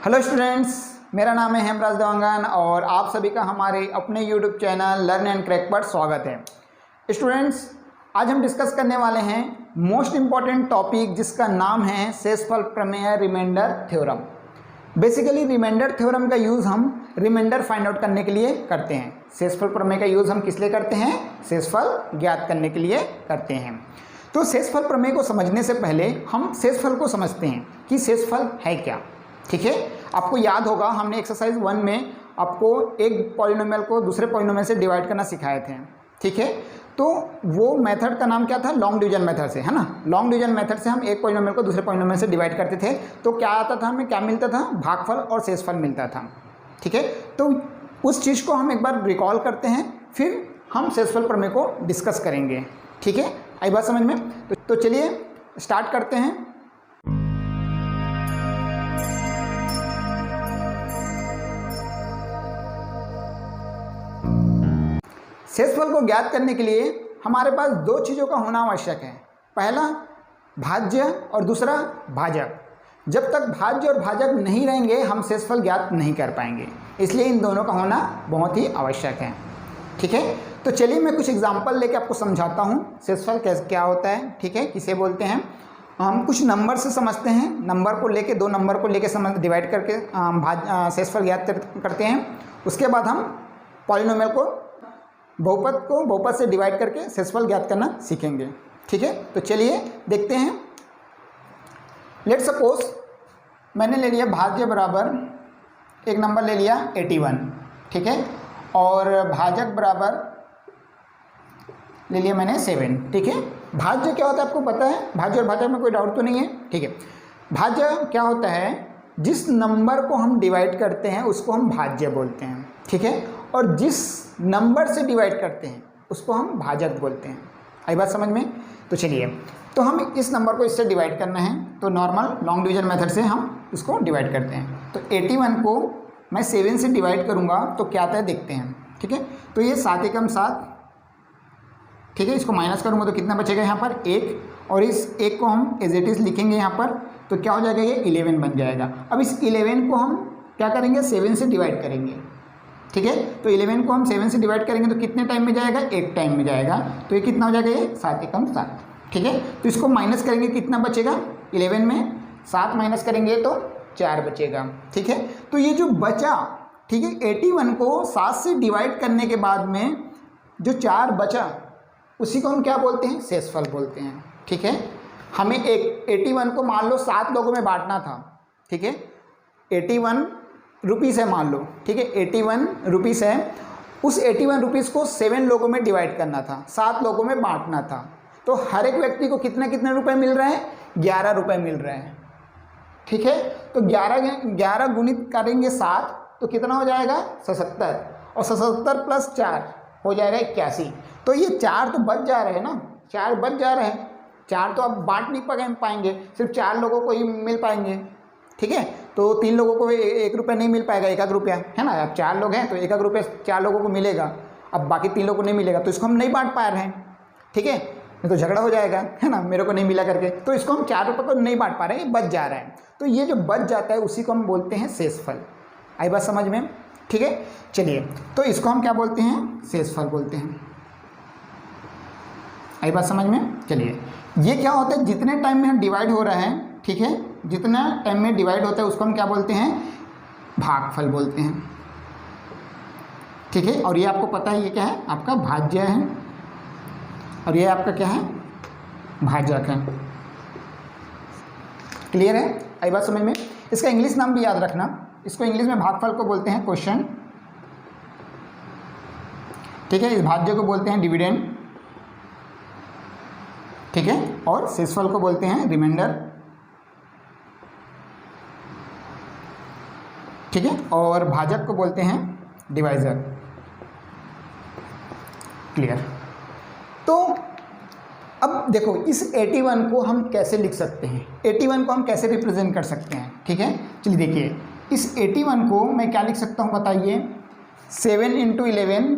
Hello students, मेरा नाम है हेमराज देवांगन और आप सभी का हमारे अपने YouTube channel learn and crack पर स्वागत है। स्टूडेंट्स, आज हम डिस्कस करने वाले हैं मोस्ट इम्पॉर्टेंट टॉपिक जिसका नाम है शेषफल प्रमेय remainder theorem. Basically remainder theorem का यूज़ हम रिमाइंडर फाइंड आउट करने के लिए करते हैं। शेषफल प्रमेय का यूज़ हम किस लिए करते हैं? शेषफल ज्ञात करने के लिए करते हैं। तो शेषफल प्रमेय को समझने से पहले हम शेषफल को समझते हैं कि शेषफल है क्या। ठीक है, आपको याद होगा हमने एक्सरसाइज 1 में आपको एक पॉलिनोमियल को दूसरे पॉलिनोमियल से डिवाइड करना सिखाए थे। ठीक है, तो वो मेथड का नाम क्या था? लॉन्ग डिवीजन मेथड से, है ना। लॉन्ग डिवीजन मेथड से हम एक पॉलिनोमियल को दूसरे पॉलिनोमियल से डिवाइड करते थे तो क्या आता था, हमें क्या मिलता था? भागफल और शेषफल मिलता था। ठीक है, तो उस चीज़ को हम एक बार रिकॉल करते हैं, फिर हम शेषफल प्रमेय को डिस्कस करेंगे। ठीक है, आई बात समझ में? तो चलिए स्टार्ट करते हैं। शेषफल को ज्ञात करने के लिए हमारे पास दो चीज़ों का होना आवश्यक है। पहला भाज्य और दूसरा भाजक। जब तक भाज्य और भाजक नहीं रहेंगे हम शेषफल ज्ञात नहीं कर पाएंगे, इसलिए इन दोनों का होना बहुत ही आवश्यक है। ठीक है, तो चलिए मैं कुछ एग्जांपल लेके आपको समझाता हूँ शेषफल क्या होता है। ठीक है, किसे बोलते हैं? हम कुछ नंबर से समझते हैं, नंबर को लेके, दो नंबर को लेके डिवाइड करके शेषफल ज्ञात करते हैं। उसके बाद हम पॉलिनोमियल को बहुपद से डिवाइड करके शेषफल ज्ञात करना सीखेंगे। ठीक है, तो चलिए देखते हैं। लेट सपोज मैंने ले लिया भाज्य बराबर, एक नंबर ले लिया 81। ठीक है, और भाजक बराबर ले लिया मैंने 7। ठीक है, भाज्य क्या होता है आपको पता है? भाज्य और भाजक में कोई डाउट तो नहीं है? ठीक है, भाज्य क्या होता है? जिस नंबर को हम डिवाइड करते हैं उसको हम भाज्य बोलते हैं। ठीक है, और जिस नंबर से डिवाइड करते हैं उसको हम भाजक बोलते हैं। आई बात समझ में? तो चलिए, तो हम इस नंबर को इससे डिवाइड करना है तो नॉर्मल लॉन्ग डिवीजन मेथड से हम इसको डिवाइड करते हैं। तो 81 को मैं 7 से डिवाइड करूँगा तो क्या आता है देखते हैं। ठीक है, तो ये 7 एकम 7। ठीक है, इसको माइनस करूँगा तो कितना बचेगा यहाँ पर? 1, और इस 1 को हम एज इट इज़ लिखेंगे यहाँ पर, तो क्या हो जाएगा? ये 11 बन जाएगा। अब इस 11 को हम क्या करेंगे? 7 से डिवाइड करेंगे। ठीक है, तो 11 को हम 7 से डिवाइड करेंगे तो कितने टाइम में जाएगा? 1 टाइम में जाएगा। तो ये कितना हो जाएगा? ये 7 एकम 7। ठीक है, तो इसको माइनस करेंगे, कितना बचेगा? 11 में 7 माइनस करेंगे तो 4 बचेगा। ठीक है, तो ये जो बचा, ठीक है, 81 को 7 से डिवाइड करने के बाद में जो 4 बचा उसी को हम क्या बोलते हैं? शेषफल बोलते हैं। ठीक है, हमें 81 को मान लो 7 लोगों में बांटना था। ठीक है, 81 रुपीज़ है मान लो। ठीक है, 81 रुपीज़ है। उस 81 रुपीज़ को 7 लोगों में डिवाइड करना था, 7 लोगों में बांटना था। तो हर एक व्यक्ति को कितने कितने रुपए मिल रहे हैं? 11 रुपये मिल रहे हैं। ठीक है, तो 11 गुणित करेंगे 7 तो कितना हो जाएगा? 77, और 77 प्लस 4 हो जाएगा 81। तो ये 4 तो बच जा रहे हैं ना, 4 बच जा रहे हैं। 4 तो अब बांट नहीं पाएंगे, सिर्फ 4 लोगों को ही मिल पाएंगे। ठीक है, तो 3 लोगों को 1 रुपया नहीं मिल पाएगा, 1 रुपया, है ना। अब 4 लोग हैं तो 1 रुपया 4 लोगों को मिलेगा। अब बाकी 3 लोगों को नहीं मिलेगा तो इसको हम नहीं बांट पा रहे हैं। ठीक है, नहीं तो झगड़ा हो जाएगा, है ना, मेरे को नहीं मिला करके। तो इसको हम 4 रुपये को नहीं बांट पा रहे हैं, बच जा रहा है। तो ये जो बच जाता है उसी को हम बोलते हैं शेषफल। आई बात समझ में? ठीक है, चलिए, तो इसको हम क्या बोलते हैं? शेषफल बोलते हैं। आई बात समझ में? चलिए, ये क्या होता है? जितने टाइम में हम डिवाइड हो रहे हैं, ठीक है, जितना टाइम में डिवाइड होता है उसको हम क्या बोलते हैं? भागफल बोलते हैं। ठीक है, और ये आपको पता है ये क्या है? आपका भाज्य है, और ये आपका क्या है? भाजक है। क्लियर है? आई बात समझ में? इसका इंग्लिश नाम भी याद रखना, इसको इंग्लिश में भागफल को बोलते हैं क्वेश्चन। ठीक है, इस भाज्य को बोलते हैं डिविडेंड। ठीक है, और शेषफल को बोलते हैं रिमाइंडर। ठीक है, और भाजक को बोलते हैं डिवाइजर। क्लियर? तो अब देखो, इस 81 को हम कैसे लिख सकते हैं? 81 को हम कैसे रिप्रेजेंट कर सकते हैं? ठीक है, चलिए देखिए, इस 81 को मैं क्या लिख सकता हूँ बताइए? 7 × 11,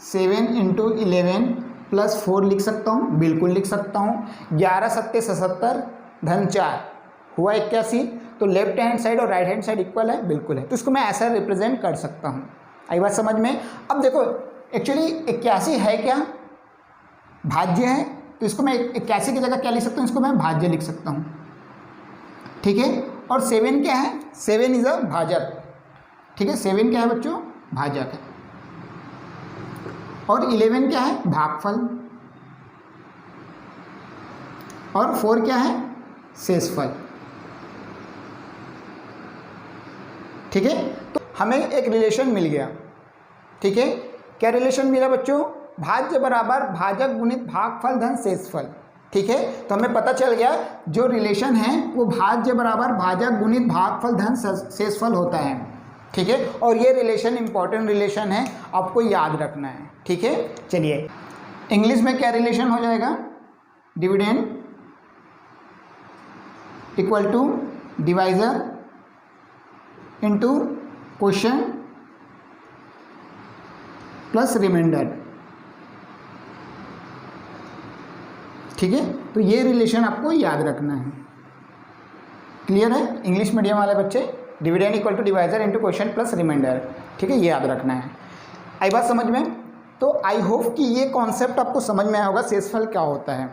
7 × 11 + 4 लिख सकता हूँ, बिल्कुल लिख सकता हूँ। 11 × 7 = 77 धन 4, हुआ 81, तो लेफ्ट हैंड साइड और राइट हैंड साइड इक्वल है, बिल्कुल है, तो इसको मैं ऐसा रिप्रेजेंट कर सकता हूँ। आई बात समझ में? अब देखो एक्चुअली 81 है क्या, भाज्य है, तो इसको मैं 81 की जगह क्या लिख सकता हूँ, इसको मैं भाज्य लिख सकता हूँ, ठीक है। और 7 क्या है, 7 इज अ भाजक, ठीक है, 7 क्या है बच्चों, भाजक है। और 11 क्या है, भागफल। और 4 क्या है, शेषफल, ठीक है। तो हमें एक रिलेशन मिल गया, ठीक है। क्या रिलेशन मिला बच्चों, भाज्य बराबर भाजक गुणित भागफल धन शेषफल, ठीक है। तो हमें पता चल गया जो रिलेशन है वो भाज्य बराबर भाजक गुणित भागफल धन शेषफल होता है, ठीक है। और ये रिलेशन इंपॉर्टेंट रिलेशन है, आपको याद रखना है, ठीक है। चलिए इंग्लिश में क्या रिलेशन हो जाएगा, dividend equal to divisor into quotient plus remainder, ठीक है। तो ये रिलेशन आपको याद रखना है, क्लियर है। इंग्लिश मीडियम वाले बच्चे, dividend equal to divisor into quotient plus remainder, ठीक है, ये याद रखना है। आई बात समझ में? तो आई होप कि ये कॉन्सेप्ट आपको समझ में आया होगा, शेषफल क्या होता है,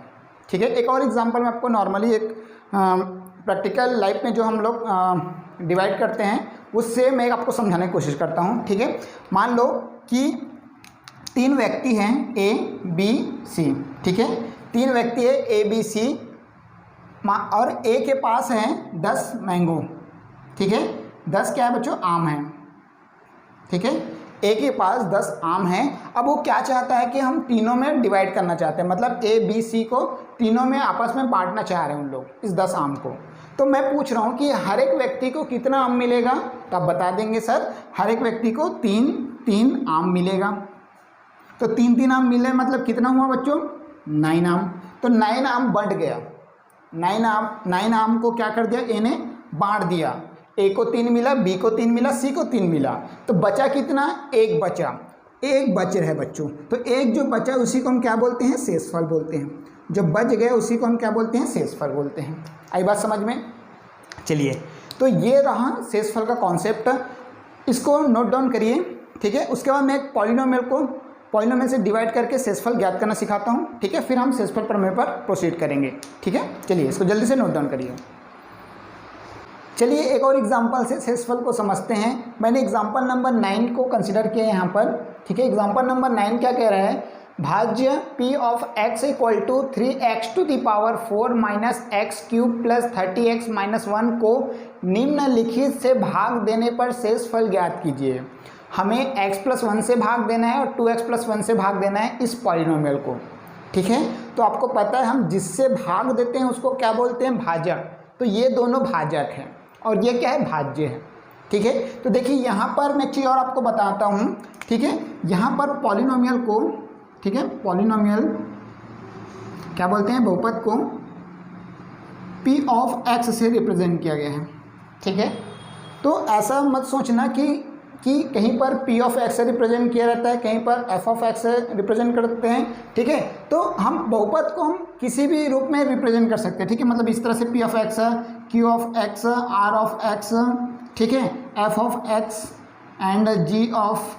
ठीक है। एक और एग्जांपल मैं आपको नॉर्मली एक प्रैक्टिकल लाइफ में जो हम लोग डिवाइड करते हैं उससे मैं आपको समझाने की कोशिश करता हूँ, ठीक है। मान लो कि 3 व्यक्ति हैं ए बी सी, ठीक है। 3 व्यक्ति है ए बी सी और ए के पास हैं 10 मैंगो, ठीक है। 10 क्या है बच्चों, आम हैं, ठीक है। ए के पास 10 आम हैं। अब वो क्या चाहता है कि हम तीनों में डिवाइड करना चाहते हैं, मतलब ए बी सी को तीनों में आपस में बांटना चाह रहे हैं उन लोग इस 10 आम को। तो मैं पूछ रहा हूँ कि हर एक व्यक्ति को कितना आम मिलेगा, तो आप बता देंगे सर हर एक व्यक्ति को 3 आम मिलेगा। तो 3 आम मिले मतलब कितना हुआ बच्चों, 9 आम। तो 9 आम बंट गया, 9 आम को क्या कर दिया, ए ने बांट दिया। ए को 3 मिला, बी को 3 मिला, सी को 3 मिला, तो बचा कितना, 1 बचा, 1 बच रहा है बच्चों। तो एक जो बचा उसी को हम क्या बोलते हैं, शेषफल बोलते हैं। जो बच गया उसी को हम क्या बोलते हैं, शेषफल बोलते हैं। आई बात समझ में? चलिए तो ये रहा शेषफल का कॉन्सेप्ट, इसको नोट डाउन करिए, ठीक है। उसके बाद मैं एक पॉलिनोमियल से डिवाइड करके शेषफल ज्ञात करना सिखाता हूँ, ठीक है। फिर हम शेषफल प्रमेय पर प्रोसीड करेंगे, ठीक है। चलिए इसको जल्दी से नोट डाउन करिए। चलिए एक और एग्जांपल से शेषफल को समझते हैं। मैंने एग्जांपल नंबर 9 को कंसिडर किया है यहाँ पर, ठीक है। एग्जांपल नंबर 9 क्या कह रहा है, भाज्य p of x equal to 3x to the power 4 minus x cube plus 30x minus 1 को निम्नलिखित से भाग देने पर शेषफल ज्ञात कीजिए। हमें x प्लस 1 से भाग देना है और 2x प्लस 1 से भाग देना है इस पॉलिनोमियल को, ठीक है। तो आपको पता है हम जिससे भाग देते हैं उसको क्या बोलते हैं, भाजक। तो ये दोनों भाजक हैं और ये क्या है, भाज्य है, ठीक है। तो देखिए यहाँ पर मैं एक चीज़ और आपको बताता हूँ, ठीक है। यहाँ पर पॉलिनोमियल को, ठीक है, पॉलिनोमियल क्या बोलते हैं, बहुपद को p ऑफ x से रिप्रेजेंट किया गया है, ठीक है। तो ऐसा मत सोचना कि कहीं पर p ऑफ x से रिप्रेजेंट किया रहता है, कहीं पर f ऑफ x से रिप्रेजेंट करते हैं, ठीक है। तो हम बहुपद को हम किसी भी रूप में रिप्रेजेंट कर सकते हैं, ठीक है। मतलब इस तरह से p of x, q of x, r of x, ठीक है, f of x and g of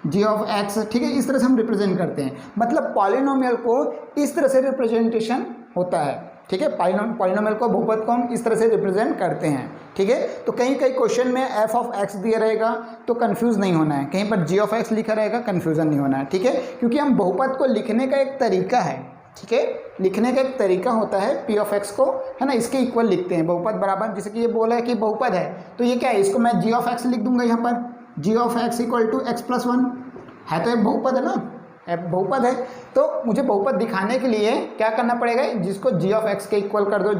x, ठीक है। इस तरह से हम रिप्रेजेंट करते हैं, मतलब पॉलिनोमियल को इस तरह से रिप्रेजेंटेशन होता है, ठीक है। पॉलिनोमियल को, बहुपद को हम इस तरह से रिप्रेजेंट करते हैं, ठीक है। तो कहीं क्वेश्चन में f ऑफ x दिया रहेगा तो कंफ्यूज नहीं होना है, कहीं पर g ऑफ x लिखा रहेगा कंफ्यूजन नहीं होना है, ठीक है। क्योंकि हम बहुपद को लिखने का एक तरीका है, ठीक है, लिखने का एक तरीका होता है p ऑफ x को, है ना, इसके इक्वल लिखते हैं। बहुपद बराबर, जैसे कि ये बोला है कि बहुपद है तो ये क्या है, इसको मैं g ऑफ x लिख दूंगा यहाँ पर, g of x equal to x plus 1 है, तो एक बहुपद है ना, बहुपद है। तो मुझे बहुपद दिखाने के लिए क्या करना पड़ेगा, जिसको g ऑफ x के इक्वल कर दो,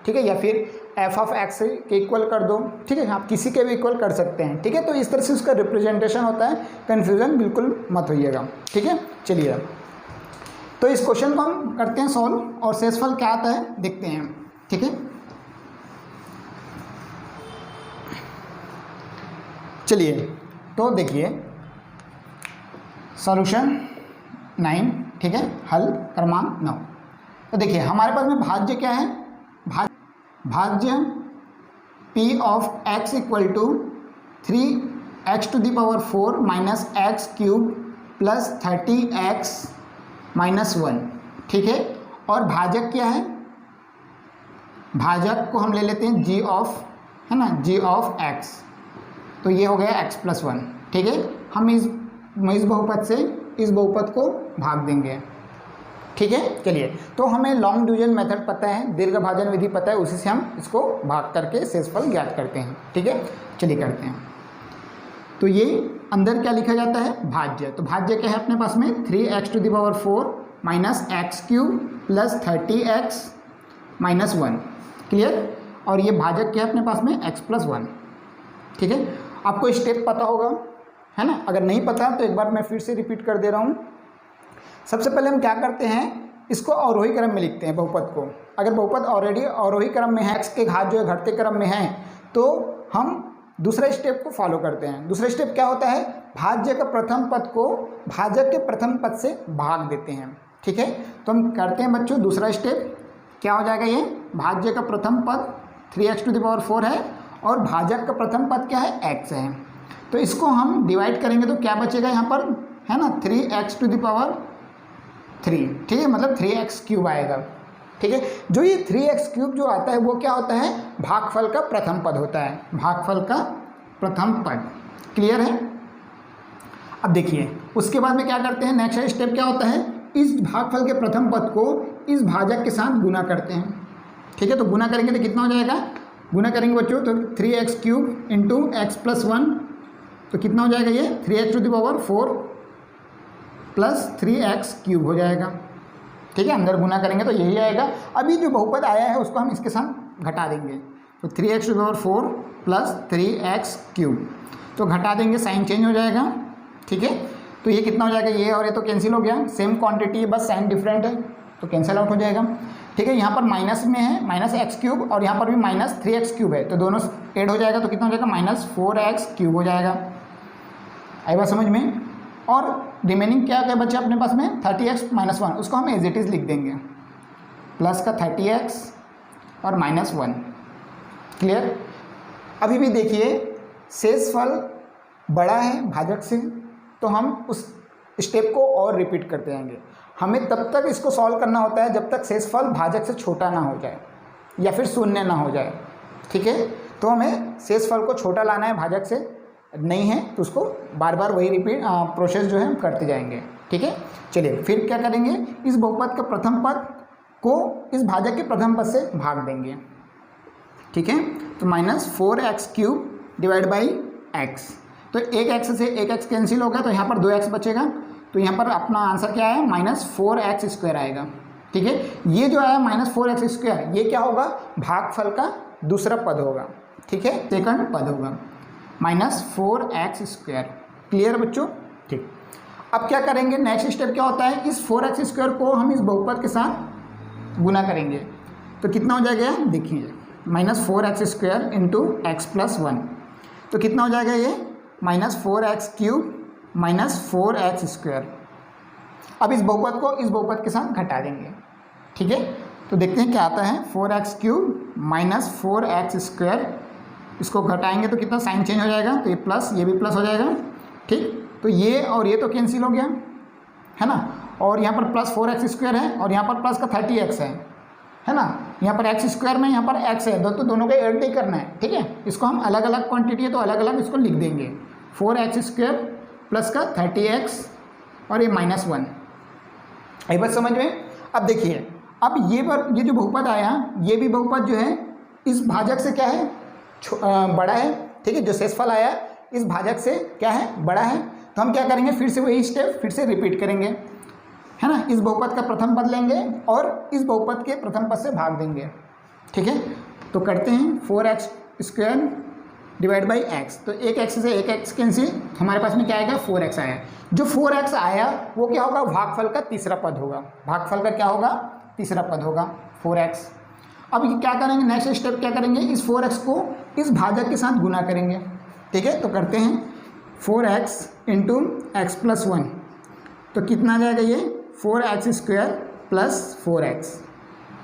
ठीक है, या फिर f ऑफ x के इक्वल कर दो, ठीक है। आप किसी के भी इक्वल कर सकते हैं, ठीक है। तो इस तरह से उसका रिप्रेजेंटेशन होता है, कन्फ्यूज़न बिल्कुल मत होइएगा, ठीक है। चलिए तो इस क्वेश्चन को हम करते हैं सॉल्व और शेषफल क्या आता है देखते हैं, ठीक है। चलिए तो देखिए सॉल्यूशन 9, ठीक है, हल क्रमांक 9। तो देखिए हमारे पास में भाज्य क्या है, भाज्य p of x equal to 3x⁴ minus x cube plus 30x minus 1, ठीक है। और भाजक क्या है, भाजक को हम ले लेते हैं g ऑफ, है ना, g ऑफ x, तो ये हो गया x प्लस 1, ठीक है। हम इस बहुपद से इस बहुपद को भाग देंगे, ठीक है। चलिए, तो हमें लॉन्ग डिवीजन मेथड पता है, दीर्घ भाजन विधि पता है, उसी से हम इसको भाग करके शेषफल ज्ञात करते हैं, ठीक है। चलिए करते हैं। तो ये अंदर क्या लिखा जाता है, भाज्य। तो भाज्य क्या है अपने पास में 3x⁴ minus x cube plus 30x minus 1, clear. और ये भाजक क्या है अपने पास में x प्लस 1, ठीक है। आपको स्टेप पता होगा, है ना। अगर नहीं पता तो एक बार मैं फिर से रिपीट कर दे रहा हूँ। सबसे पहले हम क्या करते हैं, इसको अवरोही क्रम में लिखते हैं बहुपद को। अगर बहुपद ऑलरेडी अवरोही क्रम में है, x के घात जो है घटते क्रम में है, तो हम दूसरे स्टेप को फॉलो करते हैं। दूसरा स्टेप क्या होता है, भाज्य का प्रथम पद को भाजक के प्रथम पद से भाग देते हैं, ठीक है। तो हम करते हैं बच्चों दूसरा स्टेप, क्या हो जाएगा, ये भाज्य का प्रथम पद 3x⁴ है और भाजक का प्रथम पद क्या है, x है। तो इसको हम डिवाइड करेंगे तो क्या बचेगा यहाँ पर, है ना, 3x⁴, ठीक है, मतलब 3x³ आएगा, ठीक है। जो ये 3x³ जो आता है वो क्या होता है, भागफल का प्रथम पद होता है, भागफल का प्रथम पद, क्लियर है। अब देखिए उसके बाद में क्या करते हैं, नेक्स्ट स्टेप क्या होता है, इस भागफल के प्रथम पद को इस भाजक के साथ गुना करते हैं, ठीक है। तो गुना करेंगे तो कितना हो जाएगा, गुना करेंगे बच्चों तो 3x³ इंटू x प्लस 1, तो कितना हो जाएगा ये 3x⁴ प्लस 3x³ हो जाएगा, ठीक है। अंदर गुना करेंगे तो यही आएगा। अभी जो बहुपद आया है उसको हम इसके साथ घटा देंगे, तो 3x⁴ प्लस 3x³, तो घटा देंगे, साइन चेंज हो जाएगा, ठीक है। तो ये कितना हो जाएगा, ये और ये तो कैंसिल हो गया, सेम क्वांटिटी है, बस साइन डिफरेंट है, तो कैंसिल आउट हो जाएगा, ठीक है। यहाँ पर माइनस में है माइनस x³ और यहाँ पर भी माइनस 3x³ है, तो दोनों ऐड हो जाएगा, तो कितना हो जाएगा, माइनस 4x³ हो जाएगा। आई बात समझ में। और रिमेनिंग क्या क्या बचा अपने पास में, 30x माइनस 1, उसको हम एज इट इज़ लिख देंगे, प्लस का 30x और माइनस 1, क्लियर। अभी भी देखिए शेषफल बड़ा है भाजक से, तो हम उस स्टेप को और रिपीट करते जाएंगे। हमें तब तक इसको सॉल्व करना होता है जब तक शेषफल भाजक से छोटा ना हो जाए या फिर शून्य ना हो जाए, ठीक है। तो हमें शेषफल को छोटा लाना है भाजक से, नहीं है तो उसको बार बार वही रिपीट प्रोसेस जो है हम करते जाएंगे, ठीक है। चलिए फिर क्या करेंगे, इस बहुपद का प्रथम पद को इस भाजक के प्रथम पद से भाग देंगे, ठीक है। तो minus 4x³ divide by x, तो एक x से एक x कैंसिल होगा, तो यहाँ पर 2x बचेगा, तो यहाँ पर अपना आंसर क्या है, -4x² आएगा, ठीक है। ये जो आया -4x², ये क्या होगा, भागफल का दूसरा पद होगा, ठीक है, सेकंड पद होगा, -4x², क्लियर बच्चों, ठीक। अब क्या करेंगे, नेक्स्ट स्टेप क्या होता है, इस 4x² को हम इस बहुपद के साथ गुना करेंगे, तो कितना हो जाएगा, देखिए -4x² इंटू x प्लस 1, तो कितना हो जाएगा ये -4x³ माइनस 4x²। अब इस बहुपद को इस बहुपद के साथ घटा देंगे, ठीक है। तो देखते हैं क्या आता है, 4x³ माइनस 4x², इसको घटाएंगे तो कितना साइन चेंज हो जाएगा, तो ये प्लस, ये भी प्लस हो जाएगा, ठीक। तो ये और ये तो कैंसिल हो गया, है ना। और यहाँ पर प्लस 4x² है और यहाँ पर प्लस का 30x है ना। यहाँ पर x² में यहाँ पर x है, तो दोनों को ऐड नहीं करना है, ठीक है। इसको हम अलग अलग क्वांटिटी है तो अलग अलग इसको लिख देंगे, 4x² प्लस का 30x और ये -1, आई बात समझ में। अब देखिए, अब ये जो बहुपद आया, ये भी बहुपद जो है इस भाजक से क्या है, बड़ा है, ठीक है। जो शेषफल आया इस भाजक से क्या है, बड़ा है, तो हम क्या करेंगे, फिर से वही स्टेप फिर से रिपीट करेंगे, है ना। इस बहुपद का प्रथम पद लेंगे और इस बहुपद के प्रथम पद से भाग देंगे, ठीक है। तो करते हैं 4x² डिवाइड बाई x, तो एक x से एक x कैंसिल, हमारे पास में क्या आएगा, 4x आया। जो 4x आया वो क्या होगा, भागफल का तीसरा पद होगा, भागफल का क्या होगा, तीसरा पद होगा 4x। अब ये क्या करेंगे, नेक्स्ट स्टेप क्या करेंगे, इस 4x को इस भाजक के साथ गुना करेंगे, ठीक है। तो करते हैं 4x इंटू x प्लस 1, तो कितना आ जाएगा ये 4x² प्लस 4x,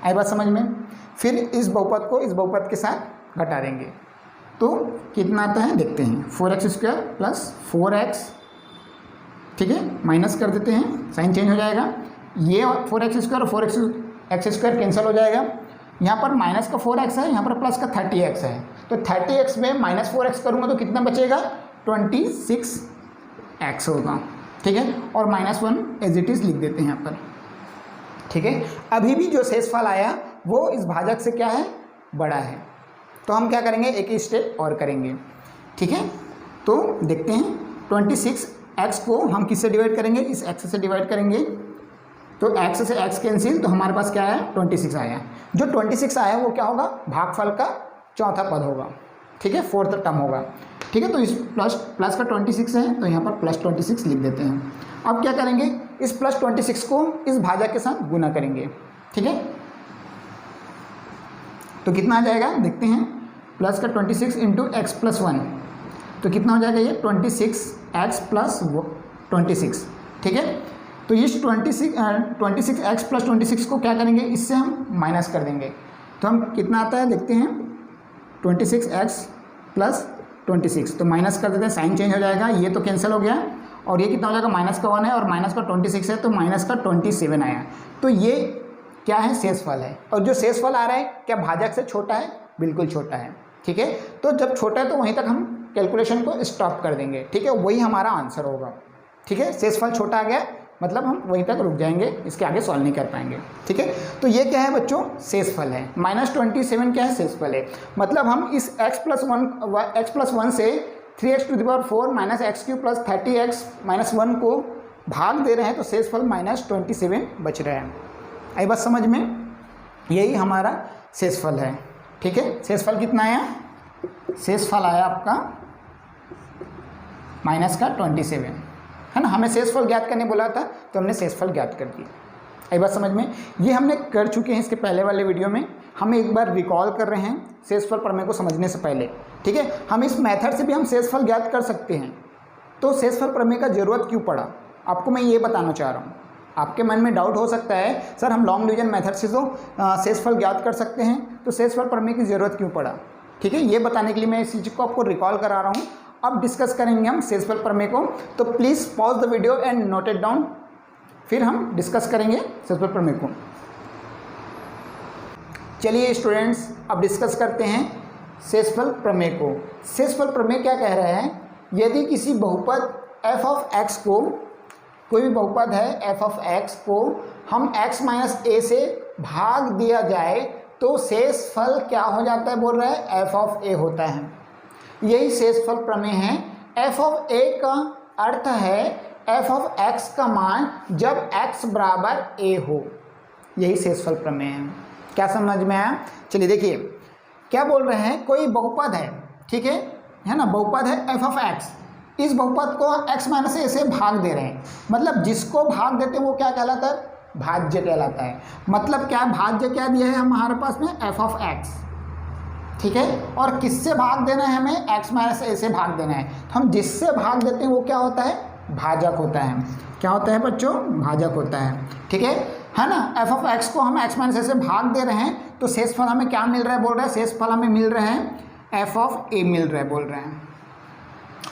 आई बात समझ में। फिर इस बहुपद को इस बहुपद के साथ घटा देंगे, तो कितना आता है देखते हैं, 4x² प्लस 4x, ठीक है, माइनस कर देते हैं, साइन चेंज हो जाएगा, ये 4x² और 4x² कैंसिल हो जाएगा, यहाँ पर माइनस का 4x है, यहाँ पर प्लस का 30x है, तो 30x में माइनस 4x करूँगा तो कितना बचेगा, 26x होगा, ठीक है, और -1 एज इट इज़ लिख देते हैं यहाँ पर, ठीक है। अभी भी जो शेषफल आया वो इस भाजक से क्या है, बड़ा है, तो हम क्या करेंगे, एक ही स्टेप और करेंगे, ठीक है। तो देखते हैं 26x को हम किससे डिवाइड करेंगे, इस x से डिवाइड करेंगे, तो x से x कैंसिल, तो हमारे पास क्या आया, 26 आया। जो 26 आया वो क्या होगा, भागफल का चौथा पद होगा, ठीक है, फोर्थ टर्म होगा, ठीक है। तो इस प्लस का 26 है, तो यहाँ पर प्लस 26 लिख देते हैं। अब क्या करेंगे, इस प्लस 26 को इस भाजक के साथ गुना करेंगे, ठीक है। तो कितना आ जाएगा देखते हैं, प्लस का 26 इंटू एक्स प्लस 1, तो कितना हो जाएगा ये 26x प्लस 26, ठीक है। तो इस 26x प्लस 26 को क्या करेंगे, इससे हम माइनस कर देंगे, तो हम कितना आता है देखते हैं, 26x प्लस 26, तो माइनस कर देते हैं, साइन चेंज हो जाएगा, ये तो कैंसिल हो गया, और ये कितना हो जाएगा, माइनस का 1 है और माइनस का 26 है, तो माइनस का 27 आया। तो ये क्या है, शेषफल है, और जो शेषफल आ रहा है क्या भाजक से छोटा है, बिल्कुल छोटा है, ठीक है। तो जब छोटा है तो वहीं तक हम कैलकुलेशन को स्टॉप कर देंगे, ठीक है, वही हमारा आंसर होगा, ठीक है। शेषफल छोटा आ गया मतलब हम वहीं तक रुक जाएंगे, इसके आगे सॉल्व नहीं कर पाएंगे, ठीक है। तो ये क्या है बच्चों, शेषफल है, -27 क्या है, शेषफल है, मतलब हम इस x प्लस 1 से 3x⁴ minus x³ plus 30x minus 1 को भाग दे रहे हैं, तो शेषफल -27 बच रहा है। आई बात समझ में, यही हमारा शेषफल है, ठीक है। शेषफल कितना आया, शेषफल आया आपका -27, है ना। हमें शेषफल ज्ञात करने बोला था, तो हमने शेषफल ज्ञात कर दिया। आई बात समझ में, ये हमने कर चुके हैं इसके पहले वाले वीडियो में, हम एक बार रिकॉल कर रहे हैं शेषफल प्रमेय को समझने से पहले, ठीक है। हम इस मेथड से भी हम शेषफल ज्ञात कर सकते हैं, तो शेषफल प्रमेय का ज़रूरत क्यों पड़ा, आपको मैं ये बताना चाह रहा हूँ। आपके मन में डाउट हो सकता है, सर हम लॉन्ग डिवीजन मेथड से तो शेषफल ज्ञात कर सकते हैं, तो शेषफल प्रमेय की ज़रूरत क्यों पड़ा, ठीक है। ये बताने के लिए मैं इस चीज़ को आपको रिकॉल करा रहा हूँ। अब डिस्कस करेंगे हम शेषफल प्रमेय को, तो please pause the video and note it down, फिर हम डिस्कस करेंगे शेषफल प्रमेय को। चलिए स्टूडेंट्स, अब डिस्कस करते हैं शेषफल प्रमेय को। शेषफल प्रमेय क्या कह रहे हैं, यदि किसी बहुपद f ऑफ x को, कोई भी बहुपद है f ऑफ x को हम x माइनस a से भाग दिया जाए, तो शेषफल क्या हो जाता है, बोल रहा है f ऑफ a होता है। यही शेषफल प्रमेय है। f ऑफ a का अर्थ है f ऑफ x का मान जब x बराबर a हो, यही शेषफल प्रमेय है। क्या समझ में आया, चलिए देखिए क्या बोल रहे हैं, कोई बहुपद है, ठीक है ना, बहुपद है f ऑफ x, इस बहुपद को x माइनस a से भाग दे रहे हैं, मतलब जिसको भाग देते हैं वो क्या कहलाता है, भाज्य कहलाता है। मतलब क्या भाज्य क्या दिया है हमारे पास में, f ऑफ x, ठीक है, और किससे भाग देना है हमें, x माइनस a से भाग देना है, तो हम जिससे भाग देते हैं वो क्या होता है, भाजक होता है। क्या होता है बच्चों, भाजक होता है, ठीक है ना। f ऑफ x को हम x माइनस a से भाग दे रहे हैं, तो शेषफल हमें क्या मिल रहा है, बोल रहा है शेषफल हमें मिल रहा है f ऑफ a मिल रहा है, बोल रहे हैं,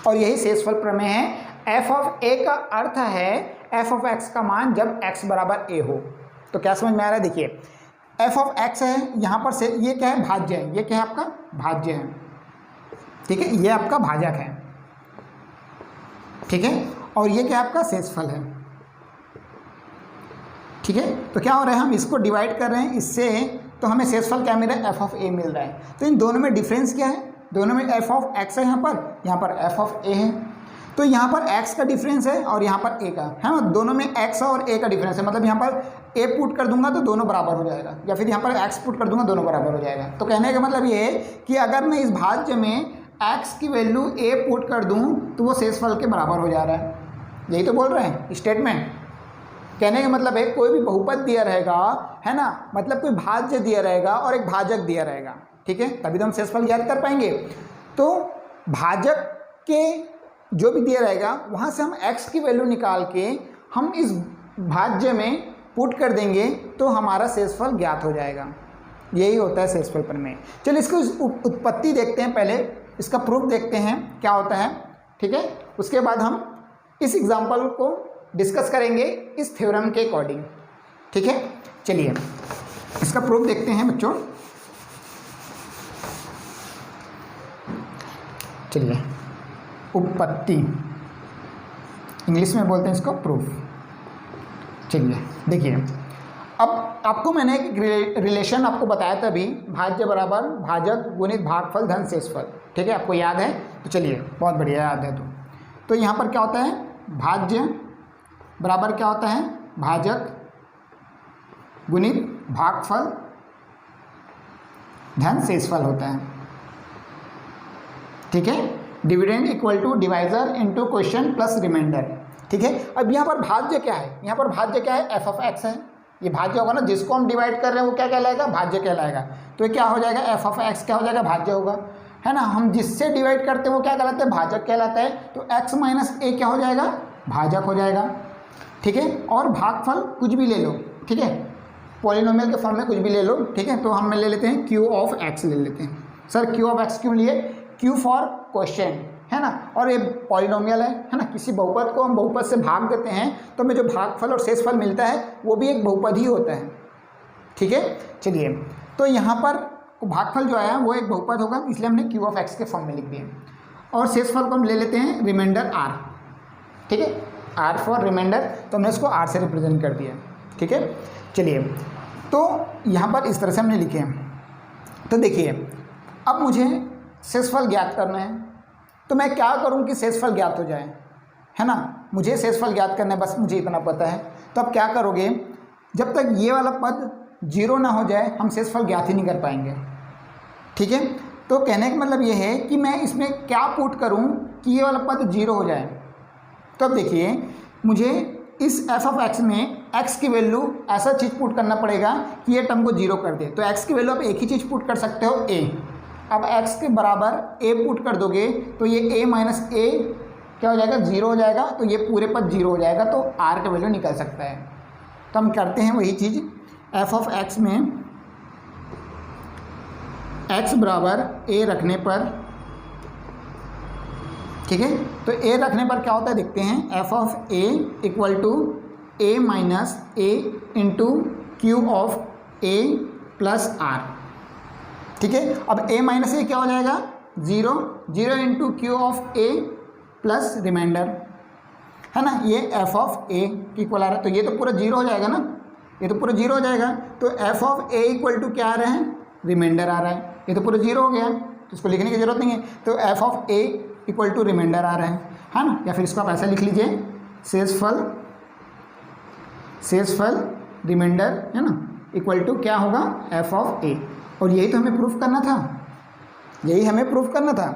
और यही शेषफल प्रमेय है। f ऑफ a का अर्थ है f ऑफ x का मान जब x बराबर a हो। तो क्या समझ में आ रहा है, देखिए f ऑफ x है, यहाँ पर से ये क्या है, भाज्य है, ये क्या है आपका भाज्य है, ठीक है, ये आपका भाजक है, ठीक है, और ये क्या आपका शेषफल है, ठीक है। तो क्या हो रहा है, हम इसको डिवाइड कर रहे हैं इससे, तो हमें शेषफल क्या मिल रहा है, f ऑफ a मिल रहा है। तो इन दोनों में डिफरेंस क्या है, दोनों में f ऑफ x है, यहाँ पर f ऑफ a है, तो यहाँ पर x का डिफरेंस है और यहाँ पर a का है ना, दोनों में x और a का डिफरेंस है, मतलब यहाँ पर a पुट कर दूंगा तो दोनों बराबर हो जाएगा, या फिर यहाँ पर x पुट कर दूंगा दोनों बराबर हो जाएगा। तो कहने का मतलब ये है कि अगर मैं इस भाज्य में x की वैल्यू a पुट कर दूँ तो वो शेषफल के बराबर हो जा रहा है, यही तो बोल रहे हैं स्टेटमेंट। कहने का मतलब है कोई भी बहुपद दिया रहेगा, है ना, मतलब कोई भाज्य दिया रहेगा और एक भाजक दिया रहेगा, ठीक है, तभी तो हम शेषफल याद कर पाएंगे। तो भाजक के जो भी दिया रहेगा वहाँ से हम x की वैल्यू निकाल के हम इस भाज्य में पुट कर देंगे तो हमारा शेषफल ज्ञात हो जाएगा। यही होता है शेषफल प्रमेय। चलिए इसको उत्पत्ति देखते हैं पहले, इसका प्रूफ देखते हैं क्या होता है, ठीक है। उसके बाद हम इस एग्जांपल को डिस्कस करेंगे इस थ्योरम के अकॉर्डिंग, ठीक है। चलिए इसका प्रूफ देखते हैं बच्चों। चलिए उत्पत्ति, इंग्लिश में बोलते हैं इसको प्रूफ। चलिए देखिए, अब आपको मैंने एक रिलेशन आपको बताया था अभी, भाज्य बराबर भाजक गुणित भागफल धन शेषफल, ठीक है, आपको याद है। तो चलिए बहुत बढ़िया याद है। तो यहाँ पर क्या होता है, भाज्य बराबर क्या होता है, भाजक गुणित भागफल धन शेषफल होता है, ठीक है। Dividend equal to divisor into question plus remainder, ठीक है। अब यहाँ पर भाज्य क्या है, यहाँ पर भाज्य क्या है, एफ ऑफ एक्स है। ये भाज्य होगा ना, जिसको हम डिवाइड कर रहे हैं वो क्या कहलाएगा, भाज्य कहलाएगा। तो ये क्या हो जाएगा, एफ ऑफ एक्स क्या हो जाएगा, भाज्य होगा, है ना। हम जिससे डिवाइड करते हैं वो क्या कहलाता है, भाजक कहलाता है। तो एक्स माइनस ए क्या हो जाएगा, भाजक हो जाएगा, ठीक है। और भागफल कुछ भी ले लो, ठीक है, पॉलिनोमियल के फॉर्म में कुछ भी ले लो, ठीक है। तो हम ले लेते हैं क्यू ऑफ एक्स ले लेते हैं। सर क्यू ऑफ एक्स क्यों लिए, क्यू फॉर क्वेश्चन, है ना। और ये पॉलिनोमियल है ना, किसी बहुपद को हम बहुपद से भाग देते हैं तो हमें जो भागफल और शेषफल मिलता है वो भी एक बहुपद ही होता है, ठीक है। चलिए तो यहाँ पर भागफल जो आया वो एक बहुपद होगा, इसलिए हमने क्यू ऑफ एक्स के फॉर्म में लिख दिया। और शेषफल को हम ले लेते हैं रिमाइंडर आर, ठीक है, आर फॉर रिमाइंडर, तो हमने इसको आर से रिप्रेजेंट कर दिया, ठीक है। चलिए तो यहाँ पर इस तरह से हमने लिखे हैं। तो देखिए अब मुझे शेषफल ज्ञात करना है, तो मैं क्या करूं कि शेषफल ज्ञात हो जाए, है ना। मुझे शेषफल ज्ञात करना है, बस मुझे इतना पता है। तो अब क्या करोगे, जब तक ये वाला पद जीरो ना हो जाए हम शेषफल ज्ञात ही नहीं कर पाएंगे, ठीक है। तो कहने का मतलब ये है कि मैं इसमें क्या पुट करूं कि ये वाला पद जीरो हो जाए। तो अब देखिए मुझे इस एफ ऑफ एक्स में एक्स की वैल्यू ऐसा चीज़ पुट करना पड़ेगा कि ये टर्म को जीरो कर दे। तो एक्स की वैल्यू आप एक ही चीज़ पुट कर सकते हो, ए। अब x के बराबर a पुट कर दोगे तो ये a माइनस ए क्या हो जाएगा, जीरो हो जाएगा। तो ये पूरे पद जीरो हो जाएगा, तो r का वैल्यू निकल सकता है। तो हम करते हैं वही चीज़, f ऑफ x में x बराबर a रखने पर, ठीक है। तो a रखने पर क्या होता है देखते हैं, f of a equal to a minus a into q of a plus r, ठीक है। अब a माइनस ए क्या हो जाएगा, zero, zero into q of a plus remainder, है ना। ये एफ ऑफ ए इक्वल आ रहा है, तो ये तो पूरा जीरो हो जाएगा ना, ये तो पूरा जीरो हो जाएगा। तो F of A equal to क्या आ रहा है, रिमाइंडर आ रहा है। ये तो पूरा जीरो हो गया, तो इसको लिखने की जरूरत नहीं है। तो F of A equal to remainder आ रहा है ना। या फिर इसको आप ऐसा लिख लीजिए, शेषफल रिमाइंडर, है ना, इक्वल टू क्या होगा, एफ ऑफ ए। और यही तो हमें प्रूफ करना था, यही हमें प्रूफ करना था,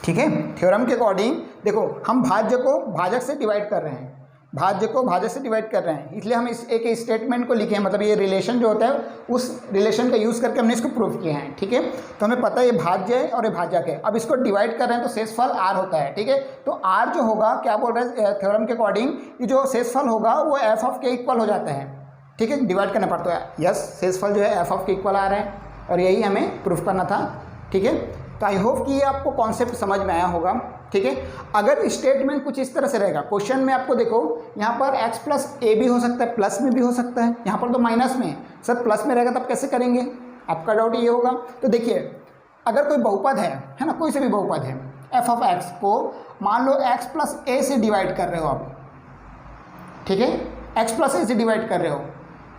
ठीक है। थ्योरम के अकॉर्डिंग देखो हम भाज्य को भाजक से डिवाइड कर रहे हैं, भाज्य को भाजक से डिवाइड कर रहे हैं, इसलिए हम इस एक स्टेटमेंट को लिखे हैं। मतलब ये रिलेशन जो होता है उस रिलेशन का यूज़ करके हमने इसको प्रूफ किया है, ठीक है। तो हमें पता है ये भाज्य है और ये भाजक है। अब इसको डिवाइड कर रहे हैं तो शेषफल आर होता है, ठीक है। तो आर जो होगा, क्या बोल रहे हैं थ्योरम के अकॉर्डिंग, ये जो शेषफल होगा वो एफ ऑफ के इक्वल हो जाता है, ठीक है। डिवाइड करना पड़ता है, यस, शेषफल जो है एफ ऑफ के इक्वल आ रहा है, और यही हमें प्रूफ करना था, ठीक है। तो आई होप कि ये आपको कॉन्सेप्ट समझ में आया होगा, ठीक है। अगर स्टेटमेंट कुछ इस तरह से रहेगा, क्वेश्चन में आपको देखो यहाँ पर x प्लस ए भी हो सकता है, प्लस में भी हो सकता है, यहाँ पर तो माइनस में, सर प्लस में रहेगा तब कैसे करेंगे, आपका डाउट ये होगा। तो देखिए अगर कोई बहुपद है ना, कोई से भी बहुपद है, एफ ऑफ एक्स को मान लो x प्लस ए से डिवाइड कर रहे हो आप, ठीक है, x प्लस ए से डिवाइड कर रहे हो,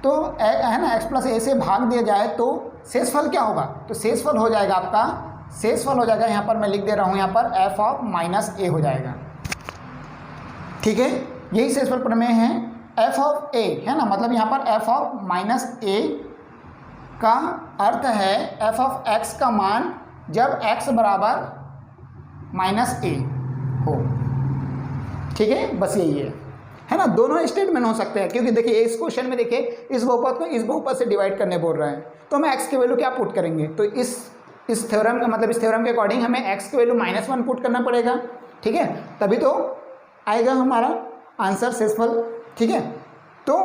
तो है ना, x प्लस ए से भाग दिया जाए तो शेषफल क्या होगा, तो शेषफल हो जाएगा आपका, शेषफल हो जाएगा, यहाँ पर मैं लिख दे रहा हूँ, यहाँ पर एफ ऑफ माइनस ए हो जाएगा, ठीक है। यही शेषफल प्रमेय है, एफ ऑफ ए, है ना, मतलब यहाँ पर एफ ऑफ माइनस ए का अर्थ है एफ ऑफ एक्स का मान जब x बराबर माइनस ए हो, ठीक है। बस यही है ना। दोनों स्टेटमेंट हो सकते हैं, क्योंकि देखिए इस क्वेश्चन में देखिए इस बहुपद को इस बहुपद से डिवाइड करने बोल रहा है, तो हमें x की वैल्यू क्या पुट करेंगे, तो इस थ्योरम का मतलब इस थ्योरम के अकॉर्डिंग हमें x की वैल्यू -1 पुट करना पड़ेगा, ठीक है, तभी तो आएगा हमारा आंसर शेषफल, ठीक है। तो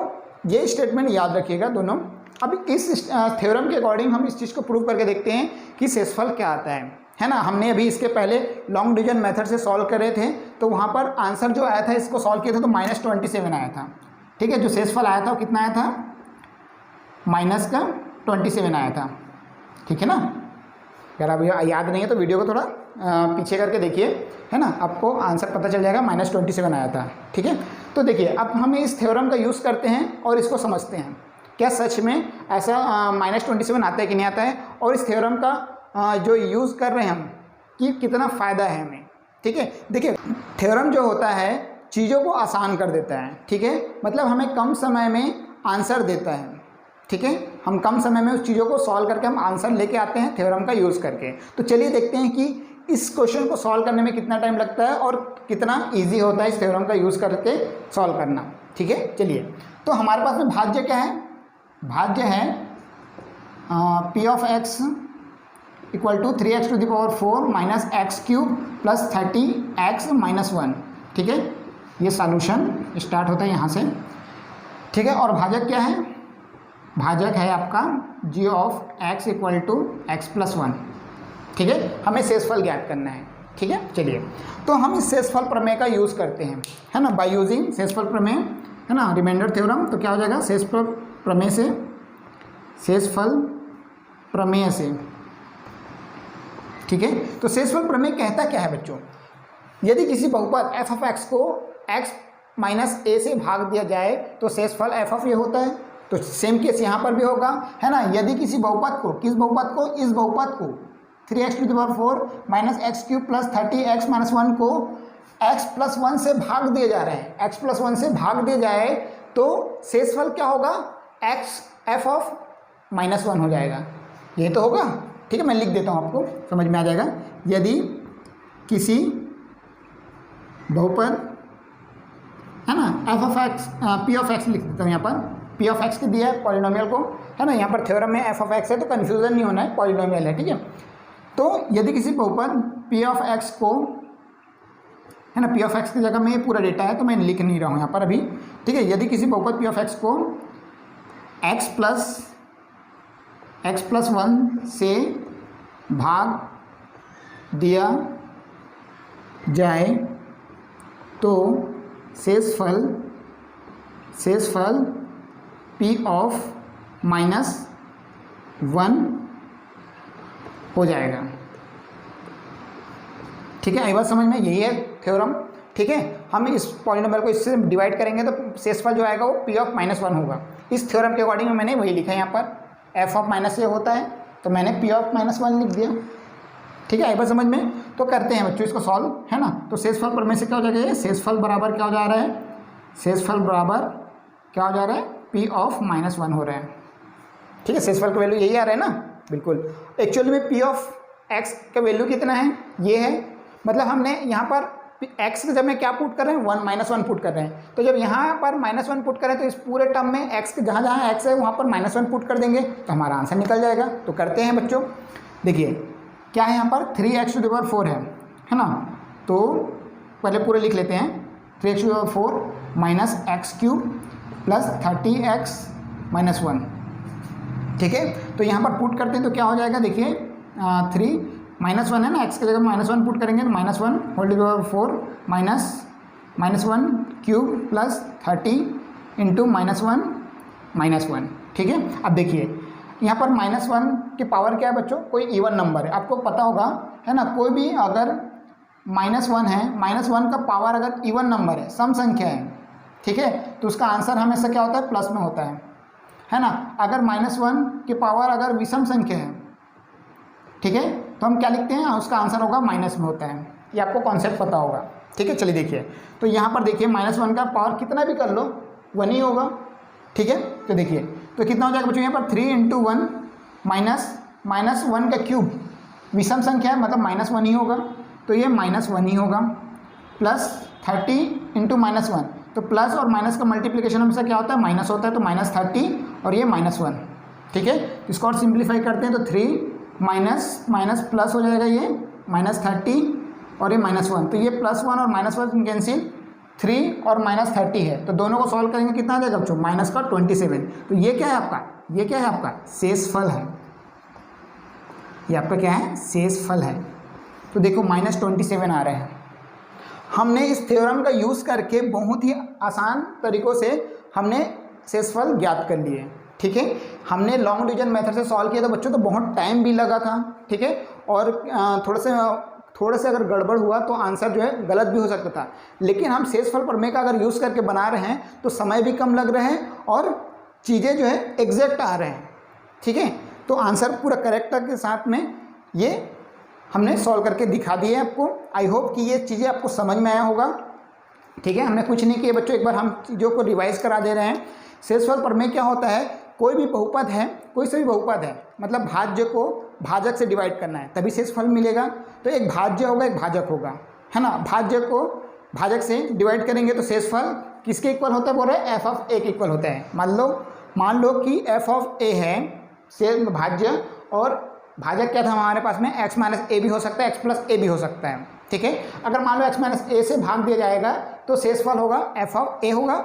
ये स्टेटमेंट याद रखिएगा दोनों, अब इस थ्योरम के अकॉर्डिंग हम इस चीज़ को प्रूव करके देखते हैं कि शेषफल क्या आता है ना। हमने अभी इसके पहले लॉन्ग डिवीजन मेथड से सॉल्व करे थे, तो वहाँ पर आंसर जो आया था इसको सॉल्व किए थे तो -27 आया था। ठीक है, जो शेषफल आया था वो कितना आया था, -27 आया था। ठीक है ना, अगर अभी याद नहीं है तो वीडियो को थोड़ा पीछे करके देखिए, है ना, आपको आंसर पता चल जाएगा। -27 आया था। ठीक है, तो देखिए अब हम इस थ्योरम का यूज़ करते हैं और इसको समझते हैं क्या सच में ऐसा -27 आता है कि नहीं आता है, और इस थ्योरम का जो यूज़ कर रहे हैं हम कि कितना फ़ायदा है हमें। ठीक है, देखिए थ्योरम जो होता है चीज़ों को आसान कर देता है। ठीक है, मतलब हमें कम समय में आंसर देता है। ठीक है, हम कम समय में उस चीज़ों को सॉल्व करके हम आंसर लेके आते हैं थ्योरम का यूज़ करके। तो चलिए देखते हैं कि इस क्वेश्चन को सॉल्व करने में कितना टाइम लगता है और कितना इजी होता है इस थ्योरम का यूज़ करके सॉल्व करना। ठीक है, चलिए तो हमारे पास में भाज्य क्या है, भाज्य है P of x equal to 3x⁴ minus x³ plus 30x - 1। ठीक है, ये सॉल्यूशन स्टार्ट होता है यहाँ से। ठीक है, और भाजक क्या है, भाजक है आपका g of x equal to x + 1। ठीक है, हमें शेषफल ज्ञात करना है। ठीक है, चलिए तो हम इस शेषफल प्रमेय का यूज़ करते हैं, है ना, बाय यूजिंग शेषफल प्रमेय, है ना, रिमाइंडर थ्योरम। तो क्या हो जाएगा, शेषफल प्रमेय से, शेषफल प्रमेय से। ठीक है, तो शेषफल प्रमेय कहता क्या है बच्चों, यदि किसी बहुपद f ऑफ x को x - a से भाग दिया जाए तो शेषफल f ऑफ a होता है। तो सेम केस यहाँ पर भी होगा, है ना। यदि किसी बहुपद को, किस बहुपद को, इस बहुपद को 3x⁴ minus x³ plus 30x - 1 को x + 1 से भाग दिए जा रहे हैं, x + 1 से भाग दिए जाए तो शेषफल क्या होगा, f ऑफ -1 हो जाएगा। ये तो होगा। ठीक है, मैं लिख देता हूँ, आपको समझ में आ जाएगा। यदि किसी बहुपद, है ना, f of x, p of x लिख देता हूँ यहाँ पर, p ऑफ x के दिया है पॉलिनोमियल को, है ना। यहाँ पर थ्योरम में f ऑफ x है तो कन्फ्यूज़न नहीं होना है, पॉलिनोमियल है। ठीक है, तो यदि किसी बहुपद p ऑफ x को, है ना, p ऑफ x की जगह में ये पूरा डेटा है तो मैं लिख नहीं रहा हूँ यहाँ पर अभी। ठीक है, यदि किसी बहुपद p ऑफ x को x + 1 से भाग दिया जाए तो शेषफल p ऑफ -1 हो जाएगा। ठीक है, आई बात समझ में, यही है थ्योरम। ठीक है, हम इस पॉलिनोमियल को इससे डिवाइड करेंगे तो शेषफल जो आएगा वो p ऑफ -1 होगा। इस थ्योरम के अकॉर्डिंग मैंने वही लिखा है, यहाँ पर f ऑफ -a होता है तो मैंने p ऑफ -1 लिख दिया। ठीक है, आई बात समझ में। तो करते हैं बच्चों इसको सॉल्व, है ना। तो शेषफल प्रमेय से क्या हो जाएगा, ये शेषफल बराबर क्या हो जा रहा है, शेषफल बराबर क्या हो जा रहा है, p ऑफ -1 हो रहा है। ठीक है, शेषफल का वैल्यू यही आ रहा है ना, बिल्कुल। एक्चुअली में p ऑफ x का वैल्यू कितना है, ये है, मतलब हमने यहाँ पर x के जब में क्या पुट कर रहे हैं, -1 पुट कर रहे हैं। तो जब यहाँ पर -1 पुट करें तो इस पूरे टर्म में x के जहाँ जहाँ x है वहाँ पर -1 पुट कर देंगे तो हमारा आंसर निकल जाएगा। तो करते हैं बच्चों, देखिए क्या है, यहाँ पर 3x⁴ है ना। तो पहले पूरे लिख लेते हैं, 3x⁴ minus x³ plus 30x - 1। ठीक है, तो यहाँ पर पुट करते हैं तो क्या हो जाएगा, देखिए 3 -1 है ना, x की जगह -1 पुट करेंगे तो -1 माइनस 1 क्यूब प्लस 30 इंटू -1 ठीक है। अब देखिए यहाँ पर -1 की पावर क्या है बच्चों, कोई इवन नंबर है, आपको पता होगा, है ना। कोई भी अगर -1 है, -1 का पावर अगर इवन नंबर है, सम संख्या है, ठीक है, तो उसका आंसर हमेशा क्या होता है, प्लस में होता है ना। अगर -1 की पावर अगर विषम संख्या है, ठीक है, तो हम क्या लिखते हैं, उसका आंसर होगा माइनस में होता है। ये आपको कॉन्सेप्ट पता होगा। ठीक है, चलिए देखिए, तो यहाँ पर देखिए -1 का पावर कितना भी कर लो 1 ही होगा। ठीक है, तो देखिए तो कितना हो जाएगा बच्चों, यहाँ पर 3 × 1 माइनस 1 का क्यूब, विषम संख्या है मतलब -1 ही होगा, तो ये -1 ही होगा, प्लस 30 × -1, तो प्लस और माइनस का मल्टीप्लिकेशन हमेशा क्या होता है, माइनस होता है, तो -30 और ये -1। ठीक है, इसको और सिंप्लीफाई करते हैं तो 3 माइनस प्लस हो जाएगा, ये -30 और ये -1, तो ये +1 और -1 कैंसिल, 3 और -30 है, तो दोनों को सॉल्व करेंगे कितना आ जाएगा बच्चों, -27। तो ये क्या है आपका, ये क्या है आपका शेषफल है, ये आपका क्या है शेषफल है। तो देखो -27 आ रहे हैं। हमने इस थ्योरम का यूज़ करके बहुत ही आसान तरीक़ों से हमने शेषफल ज्ञात कर लिए। ठीक है, हमने लॉन्ग डिवीजन मेथड से सॉल्व किया था बच्चों, तो बहुत टाइम भी लगा था। ठीक है, और थोड़ा से अगर गड़बड़ हुआ तो आंसर जो है गलत भी हो सकता था, लेकिन हम शेषफल प्रमेय का अगर यूज़ करके बना रहे हैं तो समय भी कम लग रहे हैं और चीज़ें जो है एग्जैक्ट आ रहे हैं। ठीक है, तो आंसर पूरा करेक्ट के साथ में ये हमने सॉल्व करके दिखा दिए आपको। आई होप कि ये चीज़ें आपको समझ में आया होगा। ठीक है, हमने कुछ नहीं किया बच्चों, एक बार हम चीज़ों को रिवाइज करा दे रहे हैं। शेषफल प्रमेय क्या होता है, कोई भी बहुपद है, कोई से भी बहुपद है, मतलब भाज्य को भाजक से डिवाइड करना है तभी शेषफल मिलेगा। तो एक भाज्य होगा, एक भाजक होगा, है ना। भाज्य को भाजक से डिवाइड करेंगे तो शेषफल किसके इक्वल होता है, बोल रहे हैं f ऑफ a के इक्वल होता है। मान लो कि f ऑफ a है शेष भाज्य, और भाजक क्या था हमारे पास में, x माइनस ए भी हो सकता है, x प्लस ए भी हो सकता है। ठीक है, अगर मान लो x माइनस ए से भाग दिया जाएगा तो शेषफल होगा f ऑफ a होगा,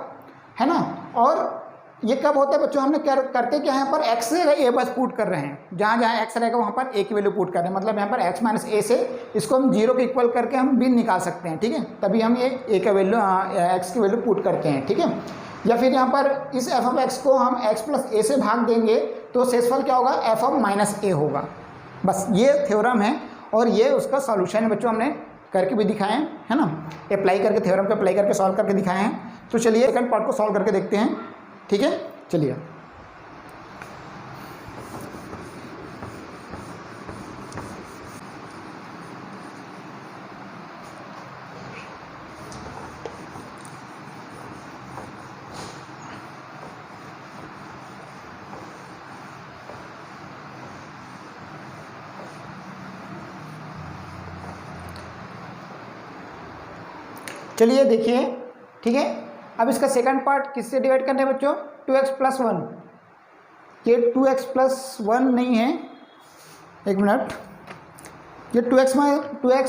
है ना। और ये कब होता है बच्चों, हमने करते क्या है, यहाँ पर x से a बस पुट कर रहे हैं, जहाँ जहाँ x रहेगा वहाँ पर a की वैल्यू पुट कर रहे हैं। मतलब यहाँ पर x माइनस ए से इसको हम 0 के इक्वल करके हम भी निकाल सकते हैं। ठीक है, तभी हम ये a का वैल्यू x की वैल्यू पुट करते हैं। ठीक है, या फिर यहाँ पर इस f ऑफ x को हम x प्लस ए से भाग देंगे तो शेषफल क्या होगा, f ऑफ माइनस ए होगा। बस ये थ्योरम है और ये उसका सॉल्यूशन है बच्चों, हमने करके भी दिखाए हैं, है ना। अप्लाई करके थ्योरम को अप्लाई करके सॉल्व करके दिखाए हैं। तो चलिए सेकंड पार्ट को सॉल्व करके देखते हैं। ठीक है, चलिए। चलिए देखिए, ठीक है, अब इसका सेकंड पार्ट किससे डिवाइड करना है बच्चों, 2x प्लस 1। ये 2x प्लस 1 नहीं है, एक मिनट, ये 2x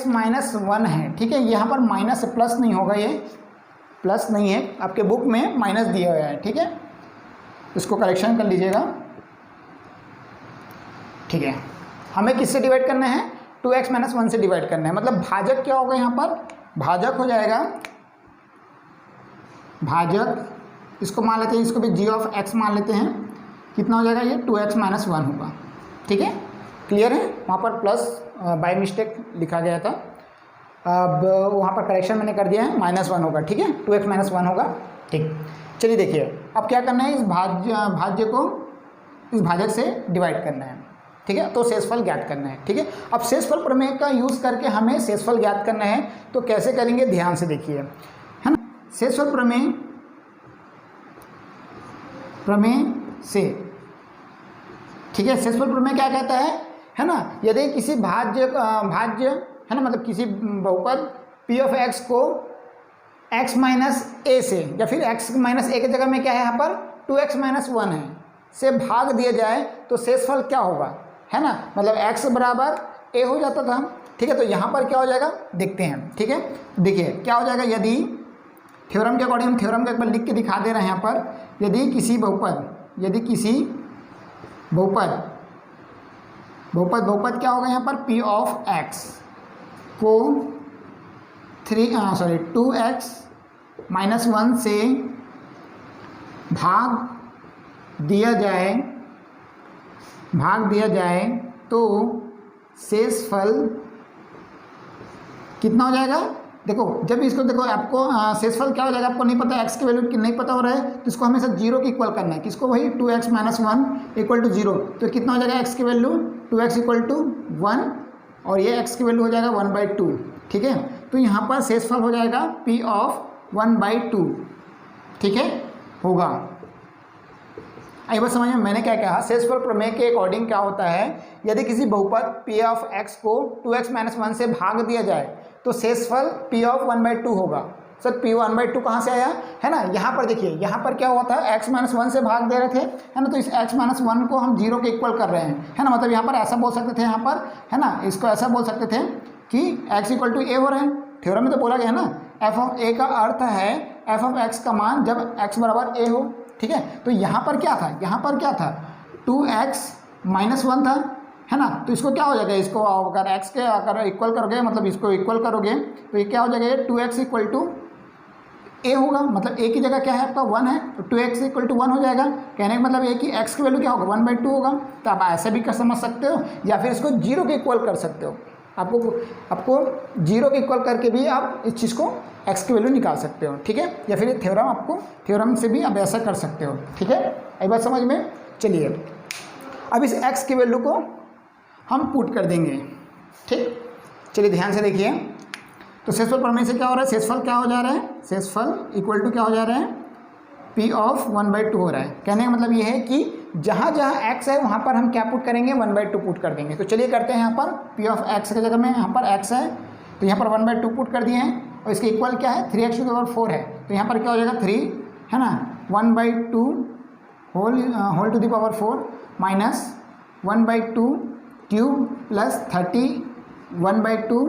माइनस 1 है। ठीक है, यहाँ पर माइनस से प्लस नहीं होगा, ये प्लस नहीं है, आपके बुक में माइनस दिया हुआ है। ठीक है, इसको करेक्शन कर लीजिएगा। ठीक है, हमें किससे डिवाइड करना है, 2x माइनस 1 से डिवाइड करना है। मतलब भाजक क्या होगा, यहाँ पर भाजक हो जाएगा, भाजक इसको मान लेते हैं, इसको भी g ऑफ x मान लेते हैं। कितना हो जाएगा, ये 2x माइनस 1 होगा। ठीक है, क्लियर है, वहाँ पर प्लस बाय मिस्टेक लिखा गया था, अब वहाँ पर करेक्शन मैंने कर दिया है, -1 होगा। ठीक है, 2x माइनस 1 होगा। ठीक, चलिए देखिए अब क्या करना है, इस भाज्य को इस भाजक से डिवाइड करना है। ठीक है, तो शेषफल ज्ञात करना है। ठीक है, अब शेषफल प्रमेय का यूज़ करके हमें शेषफल ज्ञात करना है, तो कैसे करेंगे ध्यान से देखिए, है ना। शेषफल प्रमेय से, ठीक है, शेषफल प्रमेय क्या कहता है ना, यदि किसी भाज्य है ना, मतलब किसी बहुपद p ऑफ x को x माइनस ए से, या फिर x माइनस ए की जगह में क्या है यहाँ पर 2x माइनस 1 है, से भाग दिया जाए तो शेषफल क्या होगा, है ना। मतलब x बराबर a हो जाता था। ठीक है, तो यहाँ पर क्या हो जाएगा देखते हैं। ठीक है, देखिए क्या हो जाएगा, यदि थ्योरम के अकॉर्डिंग, हम थ्योरम को एक बार लिख के दिखा दे रहे हैं यहाँ पर, यदि किसी बहुपद क्या होगा यहाँ पर, p ऑफ x को 2x माइनस 1 से भाग दिया जाए तो शेषफल कितना हो जाएगा। देखो जब इसको देखो, आपको शेषफल क्या हो जाएगा आपको नहीं पता, x की वैल्यू नहीं पता हो रहा है, तो इसको हमेशा 0 के इक्वल करना है। किसको, वही 2x माइनस 1 इक्वल टू 0। तो कितना हो जाएगा, x की वैल्यू 2x इक्वल टू 1, और ये x की वैल्यू हो जाएगा 1/2। ठीक है, तो यहाँ पर शेषफल हो जाएगा p ऑफ 1/2। ठीक है, होगा। आई बात समझ में मैंने क्या कहा, शेषफल प्रमेय के अकॉर्डिंग क्या होता है, यदि किसी बहुपद p ऑफ x को 2x माइनस 1 से भाग दिया जाए तो शेषफल p ऑफ 1/2 होगा। सर p 1/2 कहाँ से आया, है ना। यहाँ पर देखिए, यहाँ पर क्या हुआ था, x माइनस 1 से भाग दे रहे थे, है ना, तो इस x माइनस 1 को हम 0 के इक्वल कर रहे हैं, है ना। मतलब यहाँ पर ऐसा बोल सकते थे, यहाँ पर, है ना, इसको ऐसा बोल सकते थे कि x इक्वल टू a हो रहा है। थ्योरम में तो बोला गया है ना, f ऑफ a का अर्थ है f ऑफ x का मान जब x बराबर a हो। ठीक है, तो यहाँ पर क्या था, 2x माइनस 1 था, है ना। तो इसको क्या हो जाएगा, इसको अगर x के अगर इक्वल करोगे, मतलब इसको इक्वल करोगे तो ये क्या हो जाएगा, ये 2x इक्वल टू a होगा, मतलब a की जगह क्या है आपका 1 है, तो 2x इक्वल टू 1 हो जाएगा। कहने का मतलब ये कि x की वैल्यू क्या होगा 1/2 होगा। तो आप ऐसे भी कर समझ सकते हो, या फिर इसको 0 के इक्वल कर सकते हो। आपको 0 के इक्वल करके भी आप इस चीज़ को x की वैल्यू निकाल सकते हो, ठीक है। या फिर ये थ्योरम से भी आप ऐसा कर सकते हो, ठीक है। एक बात समझ में। चलिए अब इस x की वैल्यू को हम पुट कर देंगे, ठीक। चलिए ध्यान से देखिए, तो शेषफल प्रमेय से क्या हो रहा है, शेषफल क्या हो जा रहा है, शेषफल इक्वल टू क्या हो जा रहा है, p ऑफ 1/2 हो रहा है। कहने का मतलब ये है कि जहाँ जहाँ x है वहाँ पर हम क्या पुट करेंगे, 1/2 पुट कर देंगे। तो चलिए करते हैं, यहाँ पर p ऑफ x की जगह में यहाँ पर x है, तो यहाँ पर 1/2 पुट कर दिए हैं, और इसके इक्वल क्या है 3x टू द पावर 4 है, तो यहाँ पर क्या हो जाएगा 3, है ना, 1/2 whole to the power 4 minus 1/2 cube plus 30 1/2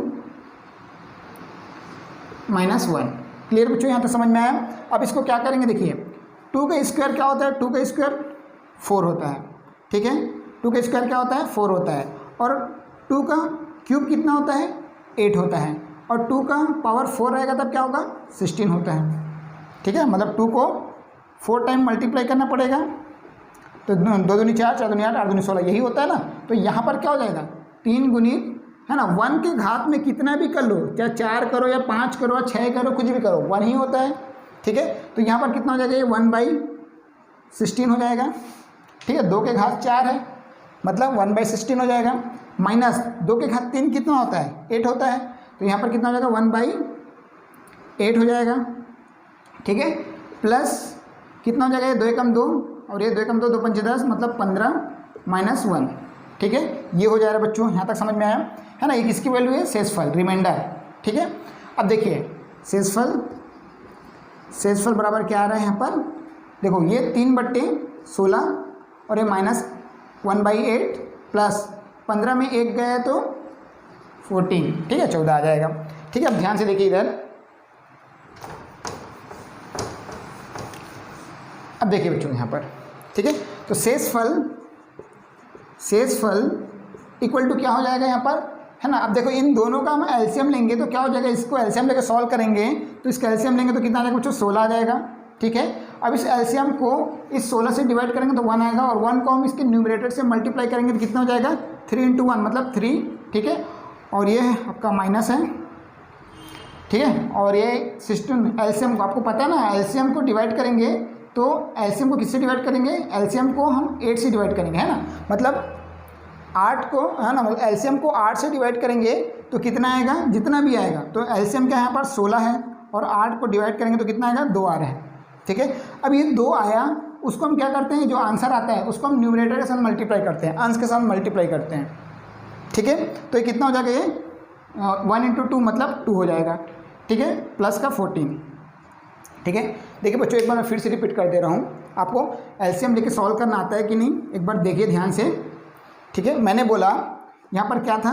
minus 1। Clear बच्चों, यहाँ तक समझ में आया। अब इसको क्या करेंगे, देखिए 2 का स्क्वायर क्या होता है, 2 का स्क्वायर 4 होता है, ठीक है। 2 का स्क्वायर क्या होता है 4 होता है, और 2 का क्यूब कितना होता है 8 होता है, और 2 का पावर 4 रहेगा तब क्या होगा 16 होता है, ठीक है। मतलब 2 को 4 टाइम मल्टीप्लाई करना पड़ेगा, तो 2 दूनी 4, 4 दूनी 8, 8 दूनी 16, यही होता है ना। तो यहाँ पर क्या हो जाएगा 3 गुनी, है ना, 1 के घात में कितना भी कर लो, चाहे 4 करो या 5 करो या 6 करो, कुछ भी करो 1 ही होता है, ठीक है। तो यहाँ पर कितना हो जाएगा, ये 1/16 हो जाएगा, ठीक है। 2 के घात 4 है, मतलब 1/16 हो जाएगा, माइनस 2 के घात 3 कितना होता है 8 होता है, तो यहाँ पर कितना हो जाएगा 1/8 हो जाएगा, ठीक है। प्लस कितना हो जाएगा, ये 2 एकम 2 और ये 2 एकम 2, 2 पंचे 10, मतलब 15 माइनस 1, ठीक है। ये हो जा रहा है बच्चों, यहाँ तक समझ में आया, है ना। ये किसकी वैल्यू है, शेषफल, रिमाइंडर, ठीक है। अब देखिए शेषफल बराबर क्या आ रहा है यहाँ पर, देखो ये 3/16 और ये माइनस 1/8 प्लस 15 में 1 गया तो 14, ठीक है, 14 आ जाएगा, ठीक है। अब ध्यान से देखिए इधर, अब देखिए बच्चों यहाँ पर, ठीक है। तो शेषफल इक्वल टू क्या हो जाएगा यहाँ पर, है ना। अब देखो इन दोनों का हम एलसीएम लेंगे तो क्या हो जाएगा, इसको एलसीएम लेकर सॉल्व करेंगे तो इसका एलसीएम लेंगे तो कितना आ जाएगा बच्चों 16 आ जाएगा, ठीक है। अब इस एलसीएम को इस 16 से डिवाइड करेंगे तो 1 आएगा, और 1 को हम इसके न्यूमरेटर से मल्टीप्लाई करेंगे तो कितना हो जाएगा 3 × 1 मतलब 3, ठीक है। और ये आपका माइनस है, ठीक है। और ये सिस्टम एलसीएम को आपको पता है ना, एलसीएम को डिवाइड करेंगे तो एलसीएम को किससे डिवाइड करेंगे, एलसीएम को हम 8 से डिवाइड करेंगे, है ना। मतलब 8 को, है ना, एलसीएम को 8 से डिवाइड करेंगे तो कितना आएगा, जितना भी आएगा। तो एलसीएम क्या है यहाँ पर 16 है, और 8 को डिवाइड करेंगे तो कितना आएगा 2 आ रहा है, ठीक है। अब ये 2 आया, उसको हम क्या करते हैं, जो आंसर आता है उसको हम न्यूमरेटर के साथ मल्टीप्लाई करते हैं, अंश के साथ मल्टीप्लाई करते हैं, ठीक है। तो ये कितना हो जाएगा, ये 1 × 2 मतलब 2 हो जाएगा, ठीक है, प्लस का 14, ठीक है। देखिए बच्चों एक बार मैं फिर से रिपीट कर दे रहा हूँ, आपको एलसीएम लेके सॉल्व करना आता है कि नहीं, एक बार देखिए ध्यान से, ठीक है। मैंने बोला यहाँ पर क्या था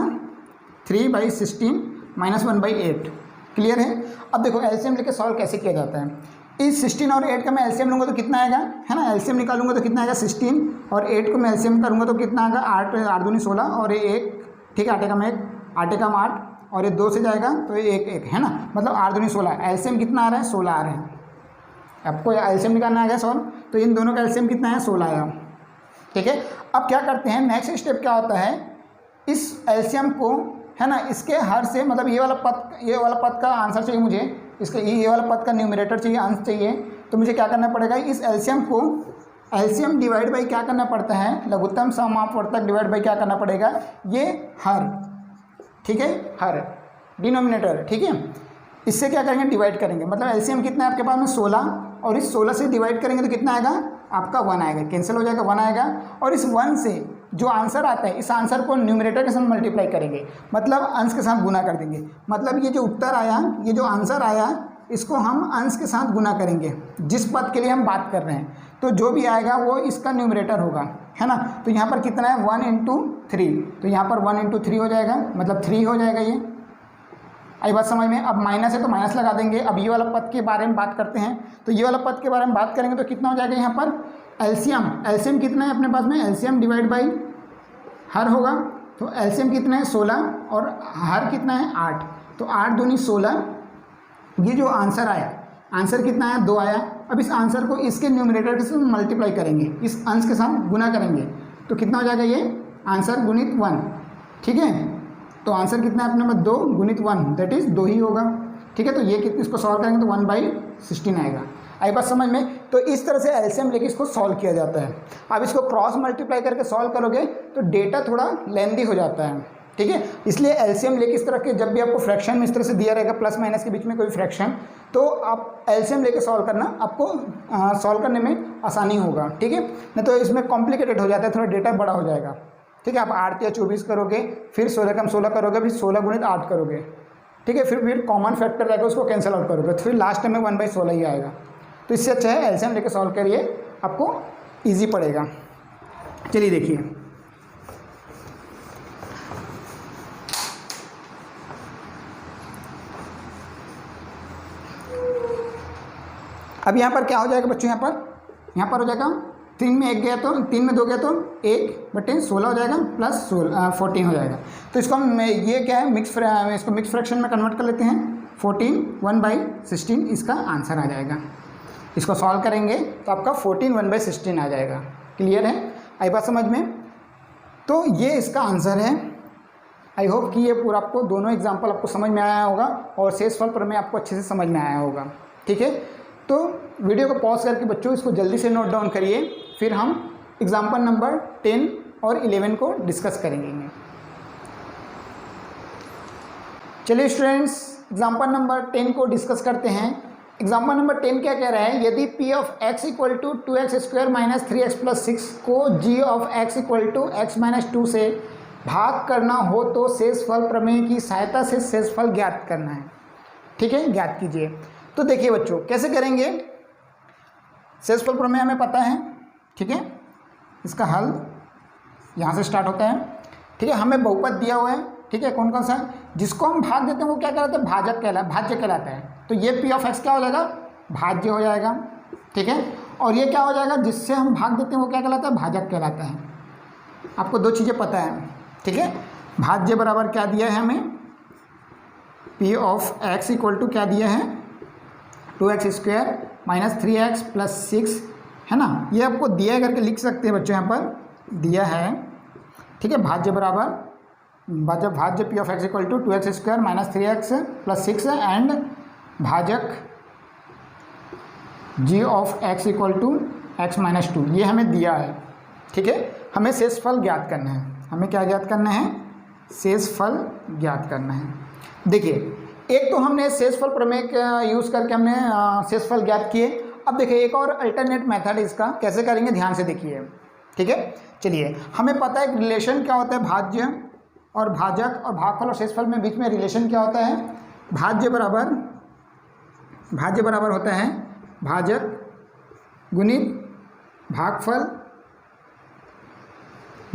3/16 माइनस 1/8, क्लियर है। अब देखो एलसीएम लेके सॉल्व कैसे किया जाता है, इस 16 और 8 का मैं एलसीएम लूँगा तो कितना आएगा, है ना, एलसीएम निकालूंगा तो कितना आएगा 16, और 8 को मैं एलसीएम करूँगा तो कितना आएगा 8, 8 दूनी 16, और ये 1, ठीक है, 8 एकम 1, 8 एकम 8, और ये 2 से जाएगा तो ये 1 1, है ना, मतलब 8 दूनी 16, एलसीएम कितना आ रहा है 16 आ रहा है। आपको एलसीएम निकालना आ गया सॉल्व, तो इन दोनों का एलसीएम कितना है 16 आया, ठीक है। अब क्या करते हैं, नेक्स्ट स्टेप क्या होता है, इस एलसीएम को, है ना, इसके हर से, मतलब ये वाला पद का आंसर चाहिए मुझे, इसका ये वाला पद का न्यूमरेटर चाहिए, अंश चाहिए, तो मुझे क्या करना पड़ेगा, इस एलसीएम को एलसीएम डिवाइड बाई क्या करना पड़ता है, लघुत्तम समापवर्तक डिवाइड बाई क्या करना पड़ेगा, ये हर, ठीक है, हर डिनोमिनेटर, ठीक है, इससे क्या करेंगे डिवाइड करेंगे। मतलब एलसीएम कितना है आपके पास में 16, और इस 16 से डिवाइड करेंगे तो कितना आएगा आपका 1 आएगा, कैंसिल हो जाएगा 1 आएगा, और इस 1 से जो आंसर आता है इस आंसर को न्यूमरेटर के साथ मल्टीप्लाई करेंगे, मतलब अंश के साथ गुना कर देंगे। मतलब ये जो उत्तर आया, ये जो आंसर आया, इसको हम अंश के साथ गुना करेंगे जिस पद के लिए हम बात कर रहे हैं, तो जो भी आएगा वो इसका न्यूमरेटर होगा, है ना। तो यहाँ पर कितना है 1 × 3, तो यहाँ पर 1 × 3 हो जाएगा, मतलब 3 हो जाएगा। ये आई बात समझ में। अब माइनस है तो माइनस लगा देंगे। अब ये वाला पद के बारे में बात करते हैं, तो ये वाला पद के बारे में बात करेंगे तो कितना हो जाएगा यहाँ पर एलसीएम कितना है अपने पास में, एलसीएम डिवाइड बाई हर होगा, तो एलसीएम कितना है 16 और हर कितना है 8, तो 8 दूनी 16। ये जो आंसर आया, आंसर कितना आया 2 आया। अब इस आंसर को इसके न्यूमरेटर के साथ मल्टीप्लाई करेंगे, इस अंश के साथ गुना करेंगे, तो कितना हो जाएगा ये आंसर गुणित 1, ठीक है। तो आंसर कितना है अपने पास 2 गुणित 1 दैट इज 2 ही होगा, ठीक है। तो ये कितने, इसको सॉल्व करेंगे तो 1/16 आएगा। आई बात समझ में। तो इस तरह से एलसीएम लेके इसको सॉल्व किया जाता है। अब इसको क्रॉस मल्टीप्लाई करके सॉल्व करोगे तो डेटा थोड़ा लेंदी हो जाता है, ठीक है। इसलिए एलसीएम लेके इस तरह के, जब भी आपको फ्रैक्शन में इस तरह से दिया रहेगा प्लस माइनस के बीच में कोई फ्रैक्शन, तो आप एलसीएम लेके सॉल्व करना, आपको सॉल्व करने में आसानी होगा, ठीक है। नहीं तो इसमें कॉम्प्लिकेटेड हो जाता है, थोड़ा डेटा बड़ा हो जाएगा, ठीक है। आप 8 या 24 करोगे, फिर 16 कम 16 करोगे, फिर 16 गुणित 8 करोगे, ठीक है। फिर कॉमन फैक्टर रहेगा, उसको कैंसिल आउट करोगे, तो फिर लास्ट में 1/16 ही आएगा। तो इससे अच्छा है एलसीएम लेके सॉल्व करिए, आपको ईजी पड़ेगा। चलिए देखिए, अब यहाँ पर क्या हो जाएगा बच्चों, यहाँ पर हो जाएगा 3 में 1 गया तो 3 में 2 गया तो 1/16 हो जाएगा प्लस 14 हो जाएगा। तो इसको हम, ये क्या है इसको मिक्स फ्रैक्शन में कन्वर्ट कर लेते हैं, 14 1/16 इसका आंसर आ जाएगा। इसको सॉल्व करेंगे तो आपका 14 1/16 आ जाएगा। क्लियर है, आई बात समझ में। तो ये इसका आंसर है। आई होप कि ये पूरा आपको दोनों एग्जाम्पल आपको समझ में आया होगा और शेषफल प्रमेय आपको अच्छे से समझ में आया होगा, ठीक है। तो वीडियो को पॉज करके बच्चों इसको जल्दी से नोट डाउन करिए, फिर हम एग्जाम्पल नंबर 10 और 11 को डिस्कस करेंगे। चलिए स्टूडेंट्स, एग्जाम्पल नंबर 10 को डिस्कस करते हैं। एग्जाम्पल नंबर 10 क्या कह रहा है, यदि p of x equal to 2x² minus 3x plus 6 को g of x equal to x minus 2 से भाग करना हो तो शेषफल प्रमेय की सहायता से शेषफल ज्ञात करना है, ठीक है, ज्ञात कीजिए। तो देखिए बच्चों कैसे करेंगे, शेषफल प्रमेय हमें पता है, ठीक है। इसका हल यहाँ से स्टार्ट होता है, ठीक है। हमें बहुपद दिया हुआ है, ठीक है, कौन कौन सा, जिसको हम भाग देते हैं वो क्या कहलाता है, भाज्य कहलाता है। तो ये p ऑफ x क्या हो जाएगा, भाज्य हो जाएगा, ठीक है। और ये क्या हो जाएगा, जिससे हम भाग देते हैं वो क्या कहलाता है, भाजक कहलाता है। आपको 2 चीज़ें पता है, ठीक है। भाज्य बराबर क्या दिया है हमें, p of x equal to क्या दिया है, 2x² माइनस 3x प्लस 6, है ना। ये आपको दिया करके लिख सकते हैं बच्चों, यहाँ पर दिया है, ठीक है। भाज्य बराबर भाज्य p of x equal to 2x² minus 3x plus 6 and भाजक g of x equal to x minus 2, ये हमें दिया है, ठीक है। हमें शेषफल ज्ञात करना है, हमें क्या ज्ञात करना है, शेषफल ज्ञात करना है। देखिए, एक तो हमने शेषफल प्रमेय का यूज़ करके हमने शेषफल ज्ञात किए। अब देखिए एक और अल्टरनेट मेथड इसका कैसे करेंगे, ध्यान से देखिए, ठीक है। चलिए, हमें पता है रिलेशन क्या होता है, भाज्य और भाजक और भागफल और शेषफल में बीच में रिलेशन क्या होता है, भाज्य बराबर होता है भाजक गुणित भागफल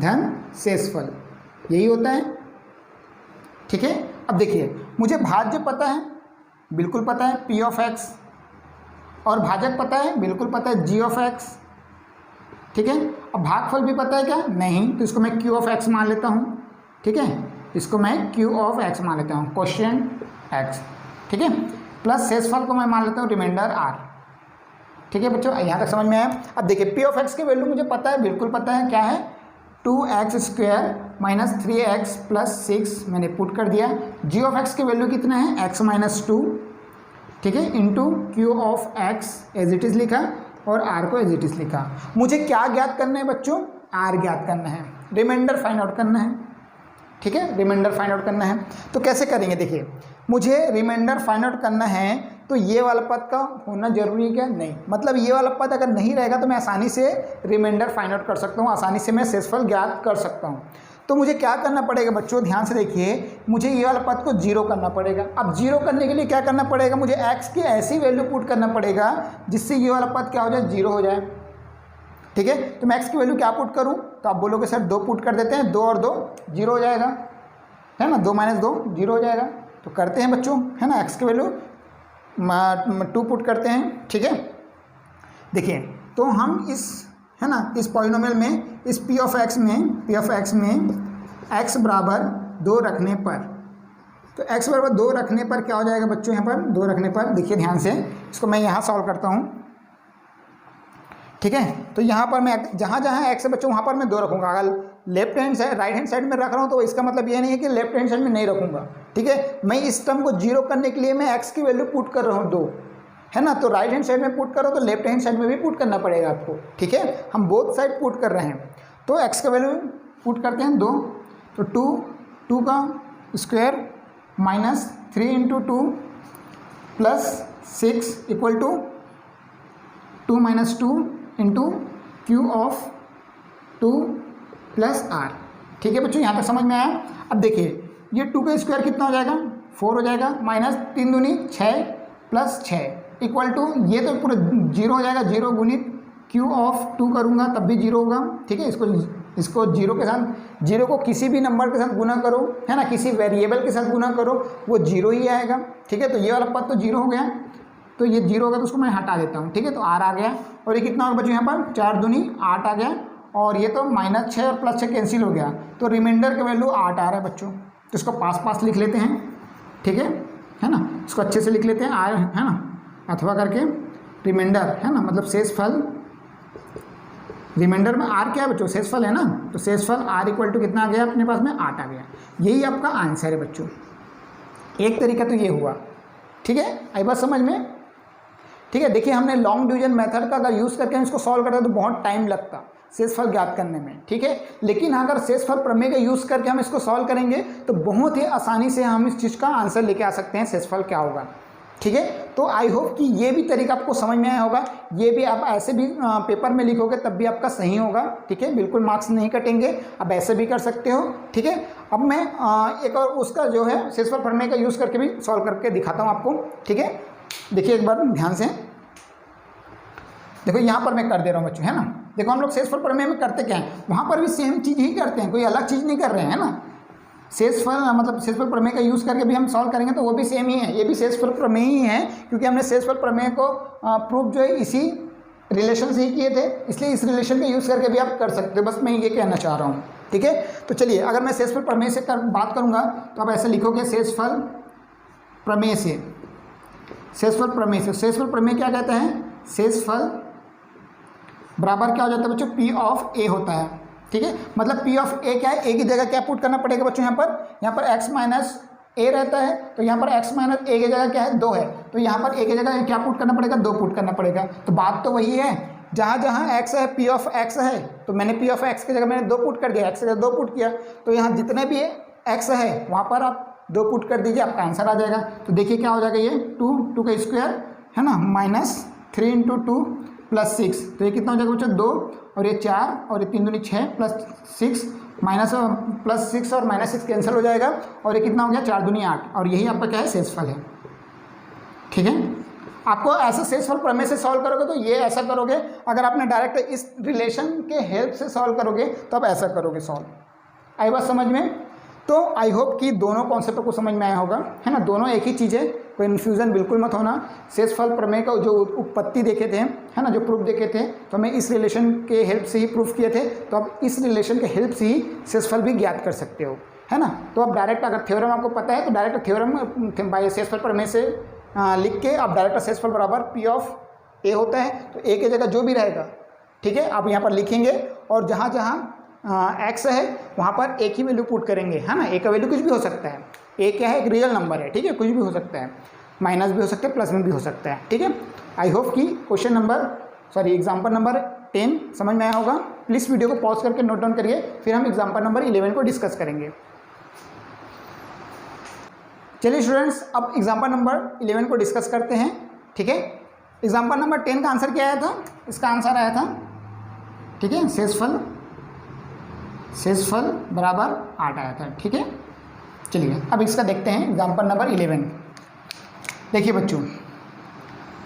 धन शेषफल, यही होता है, ठीक है। अब देखिए, मुझे भाज्य पता है, बिल्कुल पता है p ऑफ x, और भाजक पता है, बिल्कुल पता है g ऑफ x, ठीक है। अब भागफल भी पता है क्या, नहीं, तो इसको मैं q ऑफ x मान लेता हूँ, ठीक है। इसको मैं q ऑफ x मान लेता हूँ, क्वेश्चन x, ठीक है। प्लस शेषफल को मैं मान लेता हूँ रिमाइंडर r, ठीक है बच्चों, यहाँ तक समझ में आया। अब देखिए p ऑफ x की वैल्यू मुझे पता है, बिल्कुल पता है, क्या है, 2x² माइनस 3x प्लस 6 मैंने पुट कर दिया। g ऑफ x की वैल्यू कितना है, x माइनस 2, ठीक है, into q of x as it is लिखा और r को एज इट इज़ लिखा। मुझे क्या ज्ञात करना है बच्चों, r ज्ञात करना है, रिमाइंडर फाइंड आउट करना है, ठीक है, रिमाइंडर फाइंड आउट करना है। तो कैसे करेंगे, देखिए, मुझे रिमाइंडर फाइंड आउट करना है तो ये वाला पद का होना जरूरी है क्या, नहीं, मतलब ये वाला पद अगर नहीं रहेगा तो मैं आसानी से रिमाइंडर फाइंड आउट कर सकता हूँ, आसानी से मैं शेषफल ज्ञात कर सकता हूँ। तो मुझे क्या करना पड़ेगा बच्चों, ध्यान से देखिए, मुझे ये वाला पद को 0 करना पड़ेगा। अब 0 करने के लिए क्या करना पड़ेगा, मुझे x की ऐसी वैल्यू पुट करना पड़ेगा जिससे ये वाला पद क्या हो जाए, 0 हो जाए, ठीक है। तो मैं x की वैल्यू क्या पुट करूँ, तो आप बोलोगे सर 2 पुट कर देते हैं, 2 और 2 0 हो जाएगा, है ना, 2 माइनस 2 0 हो जाएगा। तो करते हैं बच्चों, है ना, x की वैल्यू 2 पुट करते हैं, ठीक है। देखिए, तो हम इस है ना, इस पॉलिनोमियल में, इस पी ऑफ एक्स में एक्स बराबर 2 रखने पर, तो x बराबर 2 रखने पर क्या हो जाएगा बच्चों, यहाँ पर 2 रखने पर देखिए ध्यान से, इसको मैं यहाँ सॉल्व करता हूँ, ठीक है। तो यहाँ पर मैं जहाँ जहाँ x है बच्चों वहाँ पर मैं 2 रखूँगा। अगर left hand side right hand side में रख रहा हूँ तो इसका मतलब ये नहीं है कि लेफ्ट हैंड साइड में नहीं रखूँगा, ठीक है। मैं इस टर्म को 0 करने के लिए मैं x की वैल्यू पुट कर रहा हूँ 2, है ना। तो राइट हैंड साइड में पुट करो तो लेफ्ट हैंड साइड में भी पुट करना पड़ेगा आपको, ठीक है। हम बोथ साइड पुट कर रहे हैं, तो x का वैल्यू पुट करते हैं 2, तो 2 का square minus 3 into 2 plus 6 equal to 2 minus 2 into q of 2 plus r, ठीक है बच्चों, यहाँ तक समझ में आया। अब देखिए ये 2 का स्क्वायर कितना हो जाएगा, 4 हो जाएगा, माइनस 3 दूनी 6 प्लस 6 इक्वल टू, ये तो पूरा 0 हो जाएगा, 0 गुणित क्यू ऑफ 2 करूँगा तब भी 0 होगा, ठीक है। इसको 0 के साथ, 0 को किसी भी नंबर के साथ गुना करो, है ना, किसी वेरिएबल के साथ गुना करो वो 0 ही आएगा, ठीक है। तो ये वाला पद तो 0 हो गया, तो ये 0 होगा तो उसको मैं हटा देता हूँ, ठीक है। तो r आ गया, और ये कितना होगा बच्चों, यहाँ पर 4 दूनी 8 आ गया, और ये तो माइनस 6 और प्लस 6 कैंसिल हो गया, तो रिमाइंडर का वैल्यू 8 आ रहा है बच्चों। तो इसको पास लिख लेते हैं, ठीक है ना, इसको अच्छे से लिख लेते हैं r, है ना, अथवा करके रिमाइंडर, है ना, मतलब शेषफल, रिमाइंडर में r क्या है बच्चों, शेषफल है ना, तो शेषफल r इक्वल टू कितना आ गया अपने पास में, 8 आ गया। यही आपका आंसर है बच्चों। एक तरीका तो ये हुआ, ठीक है, आई बात समझ में, ठीक है। देखिए हमने लॉन्ग डिवीजन मेथड का अगर यूज़ करके हम इसको सॉल्व करते तो बहुत टाइम लगता शेषफल ज्ञात करने में, ठीक है। लेकिन अगर शेषफल प्रमेय का यूज़ करके हम इसको सॉल्व करेंगे तो बहुत ही आसानी से हम इस चीज़ का आंसर लेके आ सकते हैं, शेषफल क्या होगा, ठीक है। तो आई होप कि ये भी तरीका आपको समझ में आया होगा। ये भी आप ऐसे भी पेपर में लिखोगे तब भी आपका सही होगा, ठीक है, बिल्कुल मार्क्स नहीं कटेंगे, आप ऐसे भी कर सकते हो, ठीक है। अब मैं एक और उसका जो है शेषफल प्रमेय का यूज़ करके भी सॉल्व करके दिखाता हूँ आपको, ठीक है। देखिए एक बार ध्यान से, देखो यहाँ पर मैं कर दे रहा हूँ बच्चों, है ना। देखो हम लोग शेषफल प्रमेय में करते क्या है, वहाँ पर भी सेम चीज़ ही करते हैं, कोई अलग चीज़ नहीं कर रहे हैं, है ना। शेषफल मतलब शेषफल प्रमेय का यूज़ करके भी हम सॉल्व करेंगे तो वो भी सेम ही है, ये भी शेषफल प्रमेय ही है, क्योंकि हमने शेषफल प्रमेय को प्रूफ जो है इसी रिलेशन से ही किए थे, इसलिए इस रिलेशन का यूज़ करके भी आप कर सकते हो, बस मैं ये कहना चाह रहा हूँ, ठीक है। तो चलिए अगर मैं शेषफल प्रमेय से बात करूँगा तो आप ऐसे लिखोगे, शेषफल प्रमेय से, शेषफल प्रमेय से, शेषफल प्रमेय क्या कहते हैं, शेषफल बराबर क्या हो जाता है बच्चों, पी ऑफ ए होता है, ठीक है। मतलब पी ऑफ ए क्या है, ए की जगह क्या पुट करना पड़ेगा बच्चों, यहाँ पर x माइनस ए रहता है, तो यहाँ पर x माइनस ए की जगह क्या है, 2 है, तो यहाँ पर ए की जगह क्या पुट करना पड़ेगा, 2 पुट करना पड़ेगा। तो बात तो वही है, जहाँ जहाँ x है, पी ऑफ x है, तो मैंने पी ऑफ x की जगह मैंने 2 पुट कर दिया, x की जगह 2 पुट किया, तो यहाँ जितने भी x है वहाँ पर आप 2 पुट कर दीजिए, आपका आंसर आ जाएगा। तो देखिए क्या हो जाएगा, ये 2 का स्क्वायर, है ना, माइनस 3 इंटू 2 प्लस 6, तो ये कितना हो जाएगा बच्चों, 2 और ये 4 और ये 3 दूनी 6 प्लस 6 माइनस प्लस 6 और माइनस 6 कैंसिल हो जाएगा, और ये कितना हो गया, 4 दूनी 8, और यही आपका क्या है, शेषफल है, ठीक है। आपको ऐसा शेषफल प्रमेय से सॉल्व करोगे तो ये ऐसा करोगे, अगर आपने डायरेक्ट इस रिलेशन के हेल्प से सॉल्व करोगे तो आप ऐसा करोगे सॉल्व। आई बात समझ में। तो आई होप कि दोनों कॉन्सेप्ट को समझ में आया होगा, है ना, दोनों एक ही चीज़ है, कोई इन्फ्यूज़न बिल्कुल मत होना। शेषफल प्रमेय का जो उत्पत्ति देखे थे, है ना, जो प्रूफ देखे थे, तो हमें इस रिलेशन के हेल्प से ही प्रूफ किए थे, तो आप इस रिलेशन के हेल्प से ही शेषफल भी ज्ञात कर सकते हो, है ना। तो आप डायरेक्ट अगर थ्योरम आपको पता है तो डायरेक्ट थ्योरम बाय शेषफल प्रमेय से लिख के आप डायरेक्ट शेषफल बराबर पी ऑफ ए होता है, तो ए की जगह जो भी रहेगा, ठीक है, आप यहाँ पर लिखेंगे, और जहाँ जहाँ एक्स है वहाँ पर एक ही वैल्यू पुट करेंगे, है ना। ए का वैल्यू कुछ भी हो सकता है, ए क्या है, एक रियल नंबर है, ठीक है, कुछ भी हो सकता है, माइनस भी हो सकता है, प्लस में भी हो सकता है, ठीक है। आई होप कि एग्जाम्पल नंबर 10 समझ में आया होगा। प्लीज़ वीडियो को पॉज करके नोट डाउन करिए, फिर हम एग्जाम्पल नंबर 11 को डिस्कस करेंगे। चलिए स्टूडेंट्स, अब एग्जाम्पल नंबर 11 को डिस्कस करते हैं, ठीक है। एग्जाम्पल नंबर 10 का आंसर क्या आया था, इसका आंसर आया था, ठीक है, शेषफल बराबर 8 आया था, ठीक है। चलिए अब इसका देखते हैं एग्जाम्पल नंबर 11। देखिए बच्चों,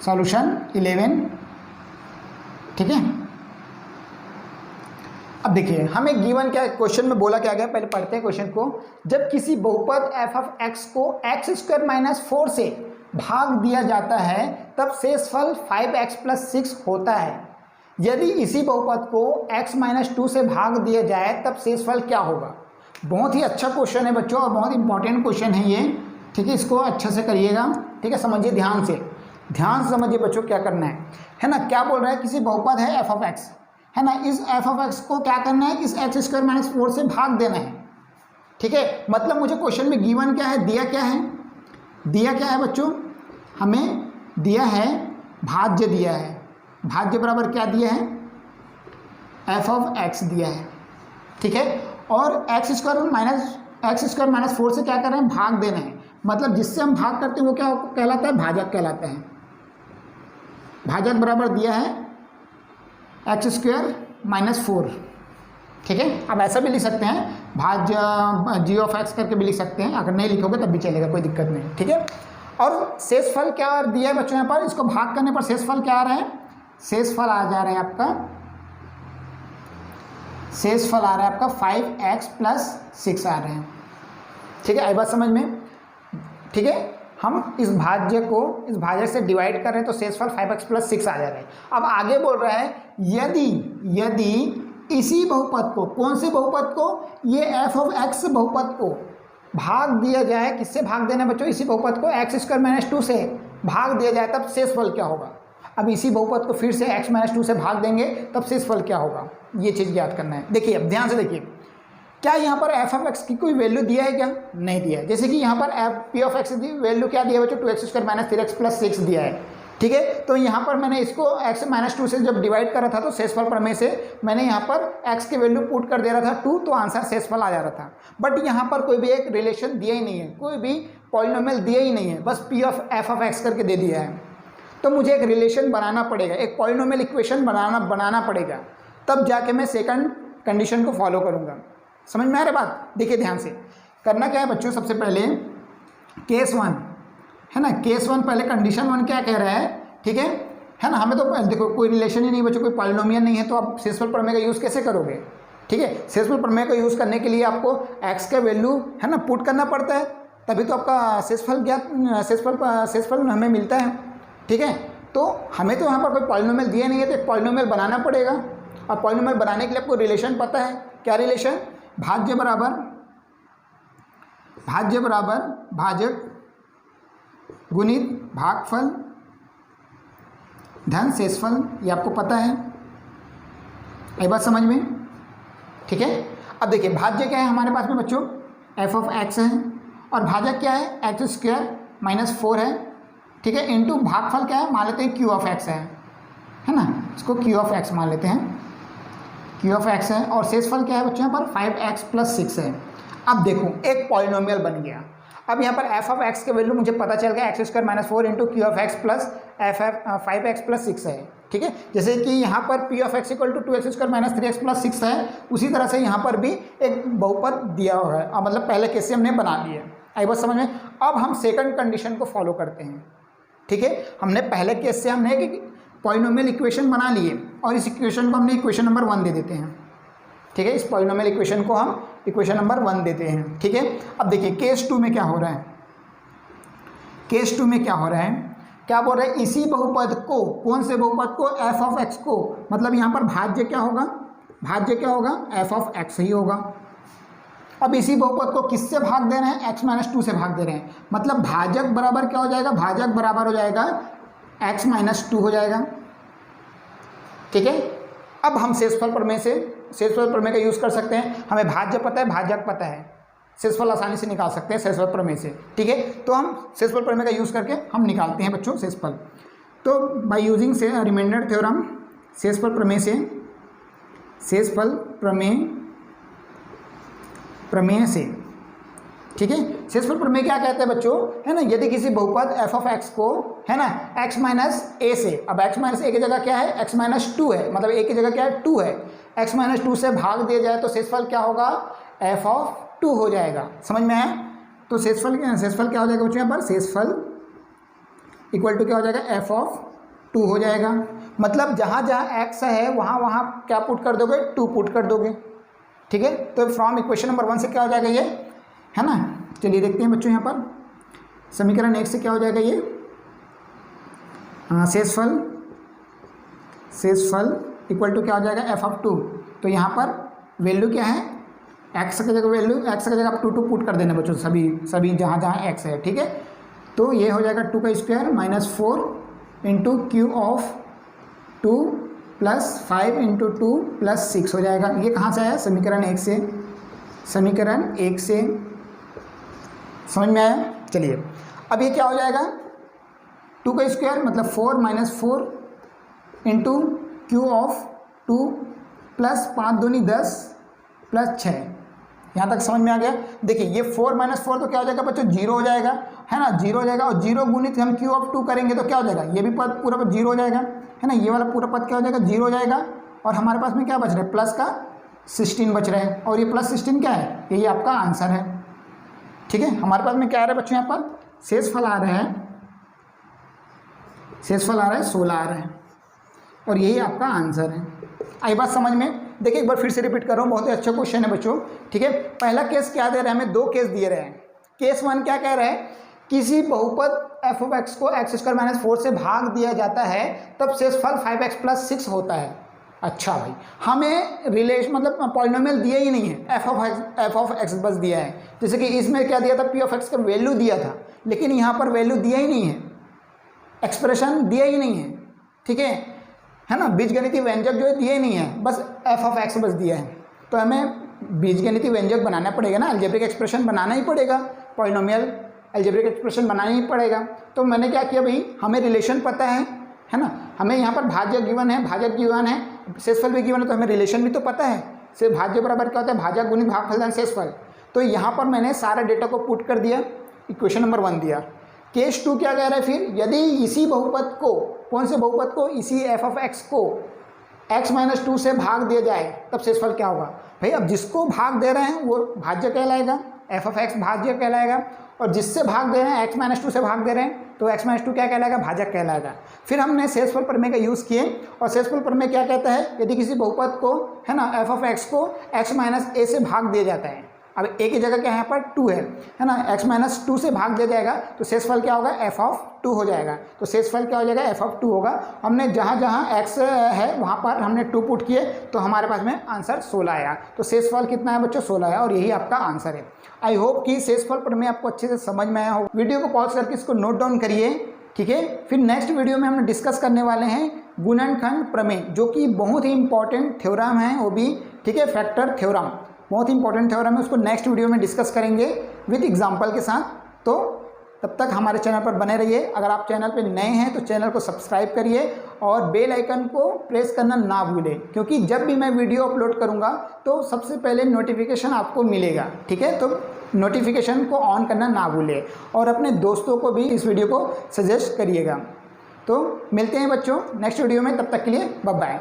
सॉल्यूशन 11, ठीक है। अब देखिए हमें गिवन क्या क्वेश्चन में बोला क्या गया, पहले पढ़ते हैं क्वेश्चन को। जब किसी बहुपद f ऑफ x को x² माइनस 4 से भाग दिया जाता है तब शेषफल 5x + 6 होता है। यदि इसी बहुपद को x - 2 से भाग दिया जाए तब शेषफल क्या होगा। बहुत ही अच्छा क्वेश्चन है बच्चों और बहुत इंपॉर्टेंट क्वेश्चन है ये, ठीक है। इसको अच्छे से करिएगा, ठीक है, समझिए ध्यान से समझिए बच्चों क्या करना है ना। क्या बोल रहा है, किसी बहुपद है f(x) है ना, इस f(x) को क्या करना है, इस x² - 4 से भाग देना है, ठीक है। मतलब मुझे क्वेश्चन में गिवन क्या है, दिया क्या है बच्चों, हमें दिया है भाज्य दिया है। भाज्य बराबर क्या दिया है, f(x) दिया है, ठीक है। और x² - 4 से क्या कर रहे हैं, भाग देना है। मतलब जिससे हम भाग करते हैं वो क्या कहलाता है, भाजक कहलाता है। भाजक बराबर दिया है x² - 4, ठीक है। अब ऐसा भी लिख सकते हैं, भाज्य g(x) करके भी लिख सकते हैं, अगर नहीं लिखोगे तब भी चलेगा, कोई दिक्कत नहीं, ठीक है। और शेषफल क्या दिया है बच्चों यहाँ पर, इसको भाग करने पर शेषफल क्या आ रहा है, शेषफल आ जा रहा है आपका, शेषफल आ रहा है आपका 5x + 6 आ रहे हैं, ठीक है। आई बात समझ में, ठीक है। हम इस भाज्य को इस भाज्य से डिवाइड कर रहे हैं तो शेषफल 5x + 6 आ जा रहा है। अब आगे बोल रहा है यदि इसी बहुपद को, कौन से बहुपद को, ये f(x) बहुपद को भाग दिया जाए, किससे भाग देना बच्चों, इसी बहुपद को x² - 2 से भाग दिया जाए तब शेषफल क्या होगा। अब इसी बहुपद को फिर से x - 2 से भाग देंगे तब शेषफल क्या होगा, ये चीज़ ज्ञात करना है। देखिए अब ध्यान से देखिए, क्या यहाँ पर f(x) की कोई वैल्यू दिया है क्या, नहीं दिया है। जैसे कि यहाँ पर p(x) की वैल्यू क्या दिया है बच्चों, 2x² - 3x + 6 दिया है, ठीक है। तो यहाँ पर मैंने इसको x - 2 से जब डिवाइड करा था तो शेषफल प्रमेय से मैंने यहाँ पर x की वैल्यू पुट कर दे रहा था 2, तो आंसर शेषफल आ जा रहा था। बट यहाँ पर कोई भी एक रिलेशन दिया ही नहीं है, कोई भी पॉलिनोमियल दिया ही नहीं है, बस p(f(x) करके दे दिया है। तो मुझे एक रिलेशन बनाना पड़ेगा, एक पॉलिनोमियल इक्वेशन बनाना पड़ेगा, तब जाके मैं सेकंड कंडीशन को फॉलो करूँगा। समझ में आ रहा बात, देखिए ध्यान से करना क्या है बच्चों, सबसे पहले केस 1 है ना, केस 1 पहले कंडीशन 1 क्या कह रहा है, ठीक है ना। हमें तो देखो कोई रिलेशन ही नहीं बच्चों, कोई पॉलिनोमियल नहीं है, तो आप शेषफल प्रमेय का यूज़ कैसे करोगे, ठीक है। शेषफल प्रमेय का यूज़ करने के लिए आपको x का वैल्यू है ना पुट करना पड़ता है, तभी तो आपका शेषफल हमें मिलता है, ठीक है। तो हमें तो यहाँ पर कोई पॉलिनोमियल दिया नहीं है, तो एक पॉलिनोमियल बनाना पड़ेगा। और पॉलिनोमियल बनाने के लिए आपको रिलेशन पता है, क्या रिलेशन, भाज्य बराबर भाजक गुणित भागफल धन शेषफल, ये आपको पता है, ये बात समझ में, ठीक है। अब देखिए भाज्य क्या है हमारे पास में बच्चों, f(x) है, और भाजक क्या है, x² - 4 है, ठीक है, इंटू भागफल क्या है, मान लेते हैं q(x) है ना, इसको q(x) मान लेते हैं, q(x) है, और शेषफल क्या है बच्चों यहाँ पर 5x + 6 है। अब देखो एक पॉलिनोमियल बन गया। अब यहाँ पर f(x) के वैल्यू मुझे पता चल गया, x² - 4 इंटू q(x) + 5x + 6 है, ठीक है। जैसे कि यहाँ पर p(x) = 2x² - 3x + 6 है, उसी तरह से यहाँ पर भी एक बहुपद दिया हुआ है, मतलब पहले केस से हमने बना लिया, आई बात समझ में। अब हम सेकंड कंडीशन को फॉलो करते हैं, ठीक है। हमने पहले केस से हमने एक पॉलिनोमियल इक्वेशन बना लिए और इस इक्वेशन को हमने इक्वेशन नंबर 1 दे देते हैं, ठीक है। इस पॉलिनोमियल इक्वेशन को हम इक्वेशन नंबर 1 देते हैं, ठीक है। अब देखिए केस 2 में क्या हो रहा है, केस 2 में क्या हो रहा है, क्या बोल रहे हैं, इसी बहुपद को, कौन से बहुपद को, f(x) को, मतलब यहाँ पर भाज्य क्या होगा, f(x) ही होगा। अब इसी बहुपद को किससे भाग दे रहे हैं, x - 2 से भाग दे रहे हैं, मतलब भाजक बराबर क्या हो जाएगा, भाजक बराबर हो जाएगा x - 2 हो जाएगा, ठीक है। अब हम शेषफल प्रमेय का यूज़ कर सकते हैं, हमें भाज्य पता है, भाजक पता है, शेषफल आसानी से निकाल सकते हैं शेषफल प्रमेय से, ठीक है। तो हम शेषफल प्रमेय का यूज़ करके हम निकालते हैं बच्चों शेषफल। तो बाय यूजिंग से रिमाइंडर थ्योरम, शेषफल प्रमेय से, शेषफल प्रमेय से, ठीक है। शेषफल प्रमेय क्या कहते हैं बच्चों, है ना, यदि किसी बहुपद f(x) को, है ना, x - a से, अब x - a की जगह क्या है, x - 2 है, मतलब a की जगह क्या है, 2 है, x - 2 से भाग दिया जाए तो शेषफल क्या होगा, f(2) हो जाएगा। समझ में आया, तो शेषफल क्या हो जाएगा बच्चों, यहाँ पर शेषफल इक्वल टू क्या हो जाएगा, f(2) हो जाएगा। मतलब जहाँ जहाँ x है वहाँ क्या पुट कर दोगे, 2 पुट कर दोगे, ठीक है। तो फ्रॉम इक्वेशन नंबर 1 से क्या हो जाएगा ये, है ना। चलिए देखते हैं बच्चों, यहाँ पर समीकरण 1 से क्या हो जाएगा ये, शेषफल इक्वल टू क्या हो जाएगा एफ ऑफ 2। तो यहाँ पर वैल्यू क्या है, एक्स की जगह वैल्यू, एक्स की जगह आप 2 पुट कर देना बच्चों, सभी जहाँ जहाँ एक्स है, ठीक है। तो ये हो जाएगा 2 का square minus 4 into q of 2 plus 5 into 2 plus 6 हो जाएगा। ये कहाँ से आया, समीकरण 1 से, समीकरण 1 से, समझ में आया। चलिए अब ये क्या हो जाएगा, 2 का स्क्वायर मतलब 4 minus 4 into q of 2 plus 5 दूनी 10 प्लस 6। यहाँ तक समझ में आ गया। देखिए ये 4 माइनस 4 तो क्या हो जाएगा बच्चों, 0 हो जाएगा, है ना, 0 हो जाएगा। और 0 गुणित हम क्यू ऑफ 2 करेंगे तो क्या हो जाएगा, ये भी पद पूरा पद 0 हो जाएगा, है ना, ये वाला पूरा पद क्या हो जाएगा, 0 हो जाएगा। और हमारे पास में क्या बच रहा है, प्लस का 16 बच रहा है। और ये प्लस 16 क्या है, यही आपका आंसर है, ठीक है। हमारे पास में क्या आ रहा है बच्चों, यहाँ पर शेषफल आ रहा है, शेषफल आ रहा है 16 आ रहा है, और यही आपका आंसर है। आई बात समझ में। देखिए एक बार फिर से रिपीट कर रहा हूँ, बहुत ही अच्छा क्वेश्चन है बच्चों, ठीक है। पहला केस क्या दे रहा है, हमें 2 केस दिए रहे हैं। केस 1 क्या कह रहा है, किसी बहुपद एफ ऑफ एक्स को एक्स स्क्वायर माइनस 4 से भाग दिया जाता है तब शेषफल 5x प्लस 6 होता है। अच्छा भाई, हमें रिलेशन मतलब पॉलिनोमियल दिया ही नहीं है, एफ ऑफ एक्स बस दिया है। जैसे कि इसमें क्या दिया था, पी ऑफ एक्स का वैल्यू दिया था, लेकिन यहाँ पर वैल्यू दिया ही नहीं है, एक्सप्रेशन दिया ही नहीं है, ठीक है ना। बीजगणितीय व्यंजक जो है दिए नहीं है, बस एफ ऑफ एक्स बस दिया है। तो हमें बीजगणितीय व्यंजक बनाना पड़ेगा ना, अलजेब्रिक एक्सप्रेशन बनाना ही पड़ेगा, पॉलिनोमियल अलजेब्रिक एक्सप्रेशन बनाना ही पड़ेगा। तो मैंने क्या किया भाई, हमें रिलेशन पता है ना, हमें यहाँ पर भाज्य गिवन है, भाजक गिवन है, शेषफल भी गिवन है, तो हमें रिलेशन भी तो पता है। सिर्फ भाज्य बराबर क्या होता है, भाजक गुणित भागफल शेषफल। तो यहाँ पर मैंने सारा डेटा को पुट कर दिया, इक्वेशन नंबर 1 दिया। केस 2 क्या कह रहा है फिर, यदि इसी बहुपद को, कौन से बहुपद को, इसी एफ ऑफ एक्स को x माइनस 2 से भाग दिया जाए तब शेषफल क्या होगा। भाई अब जिसको भाग दे रहे हैं वो भाज्य कहलाएगा, एफ ऑफ एक्स भाज्य कहलाएगा, और जिससे भाग दे रहे हैं x माइनस 2 से भाग दे रहे हैं तो x माइनस 2 क्या कहलाएगा, भाजक कहलाएगा। फिर हमने शेषफल प्रमेय का यूज़ किए, और शेषफल प्रमेय क्या कहता है, यदि किसी बहुपद को, है ना, एफ ऑफ एक्स को x माइनस a से भाग दिया जाता है, अब a की जगह क्या यहाँ पर 2 है ना, x माइनस 2 से भाग दे जाएगा तो शेषफल क्या होगा, f ऑफ 2 हो जाएगा। तो शेषफल क्या हो जाएगा, f ऑफ 2 होगा। हमने जहाँ जहाँ x है वहाँ पर हमने 2 पुट किए तो हमारे पास में आंसर 16 आया। तो शेषफल कितना है बच्चों, 16 है, और यही आपका आंसर है। आई होप कि शेषफल प्रमेय आपको अच्छे से समझ में आया हो। वीडियो को पॉज करके इसको नोट डाउन करिए, ठीक है। फिर नेक्स्ट वीडियो में हम डिस्कस करने वाले हैं गुणनखंड प्रमेय, जो कि बहुत ही इंपॉर्टेंट थ्योरम है वो भी, ठीक है, फैक्टर थ्योरम, बहुत ही इंपॉर्टेंट थ्योरम है। उसको नेक्स्ट वीडियो में डिस्कस करेंगे विद एग्जांपल के साथ। तो तब तक हमारे चैनल पर बने रहिए। अगर आप चैनल पर नए हैं तो चैनल को सब्सक्राइब करिए और बेल आइकन को प्रेस करना ना भूलें, क्योंकि जब भी मैं वीडियो अपलोड करूंगा तो सबसे पहले नोटिफिकेशन आपको मिलेगा, ठीक है। तो नोटिफिकेशन को ऑन करना ना भूलें, और अपने दोस्तों को भी इस वीडियो को सजेस्ट करिएगा। तो मिलते हैं बच्चों नेक्स्ट वीडियो में, तब तक के लिए बाय बाय।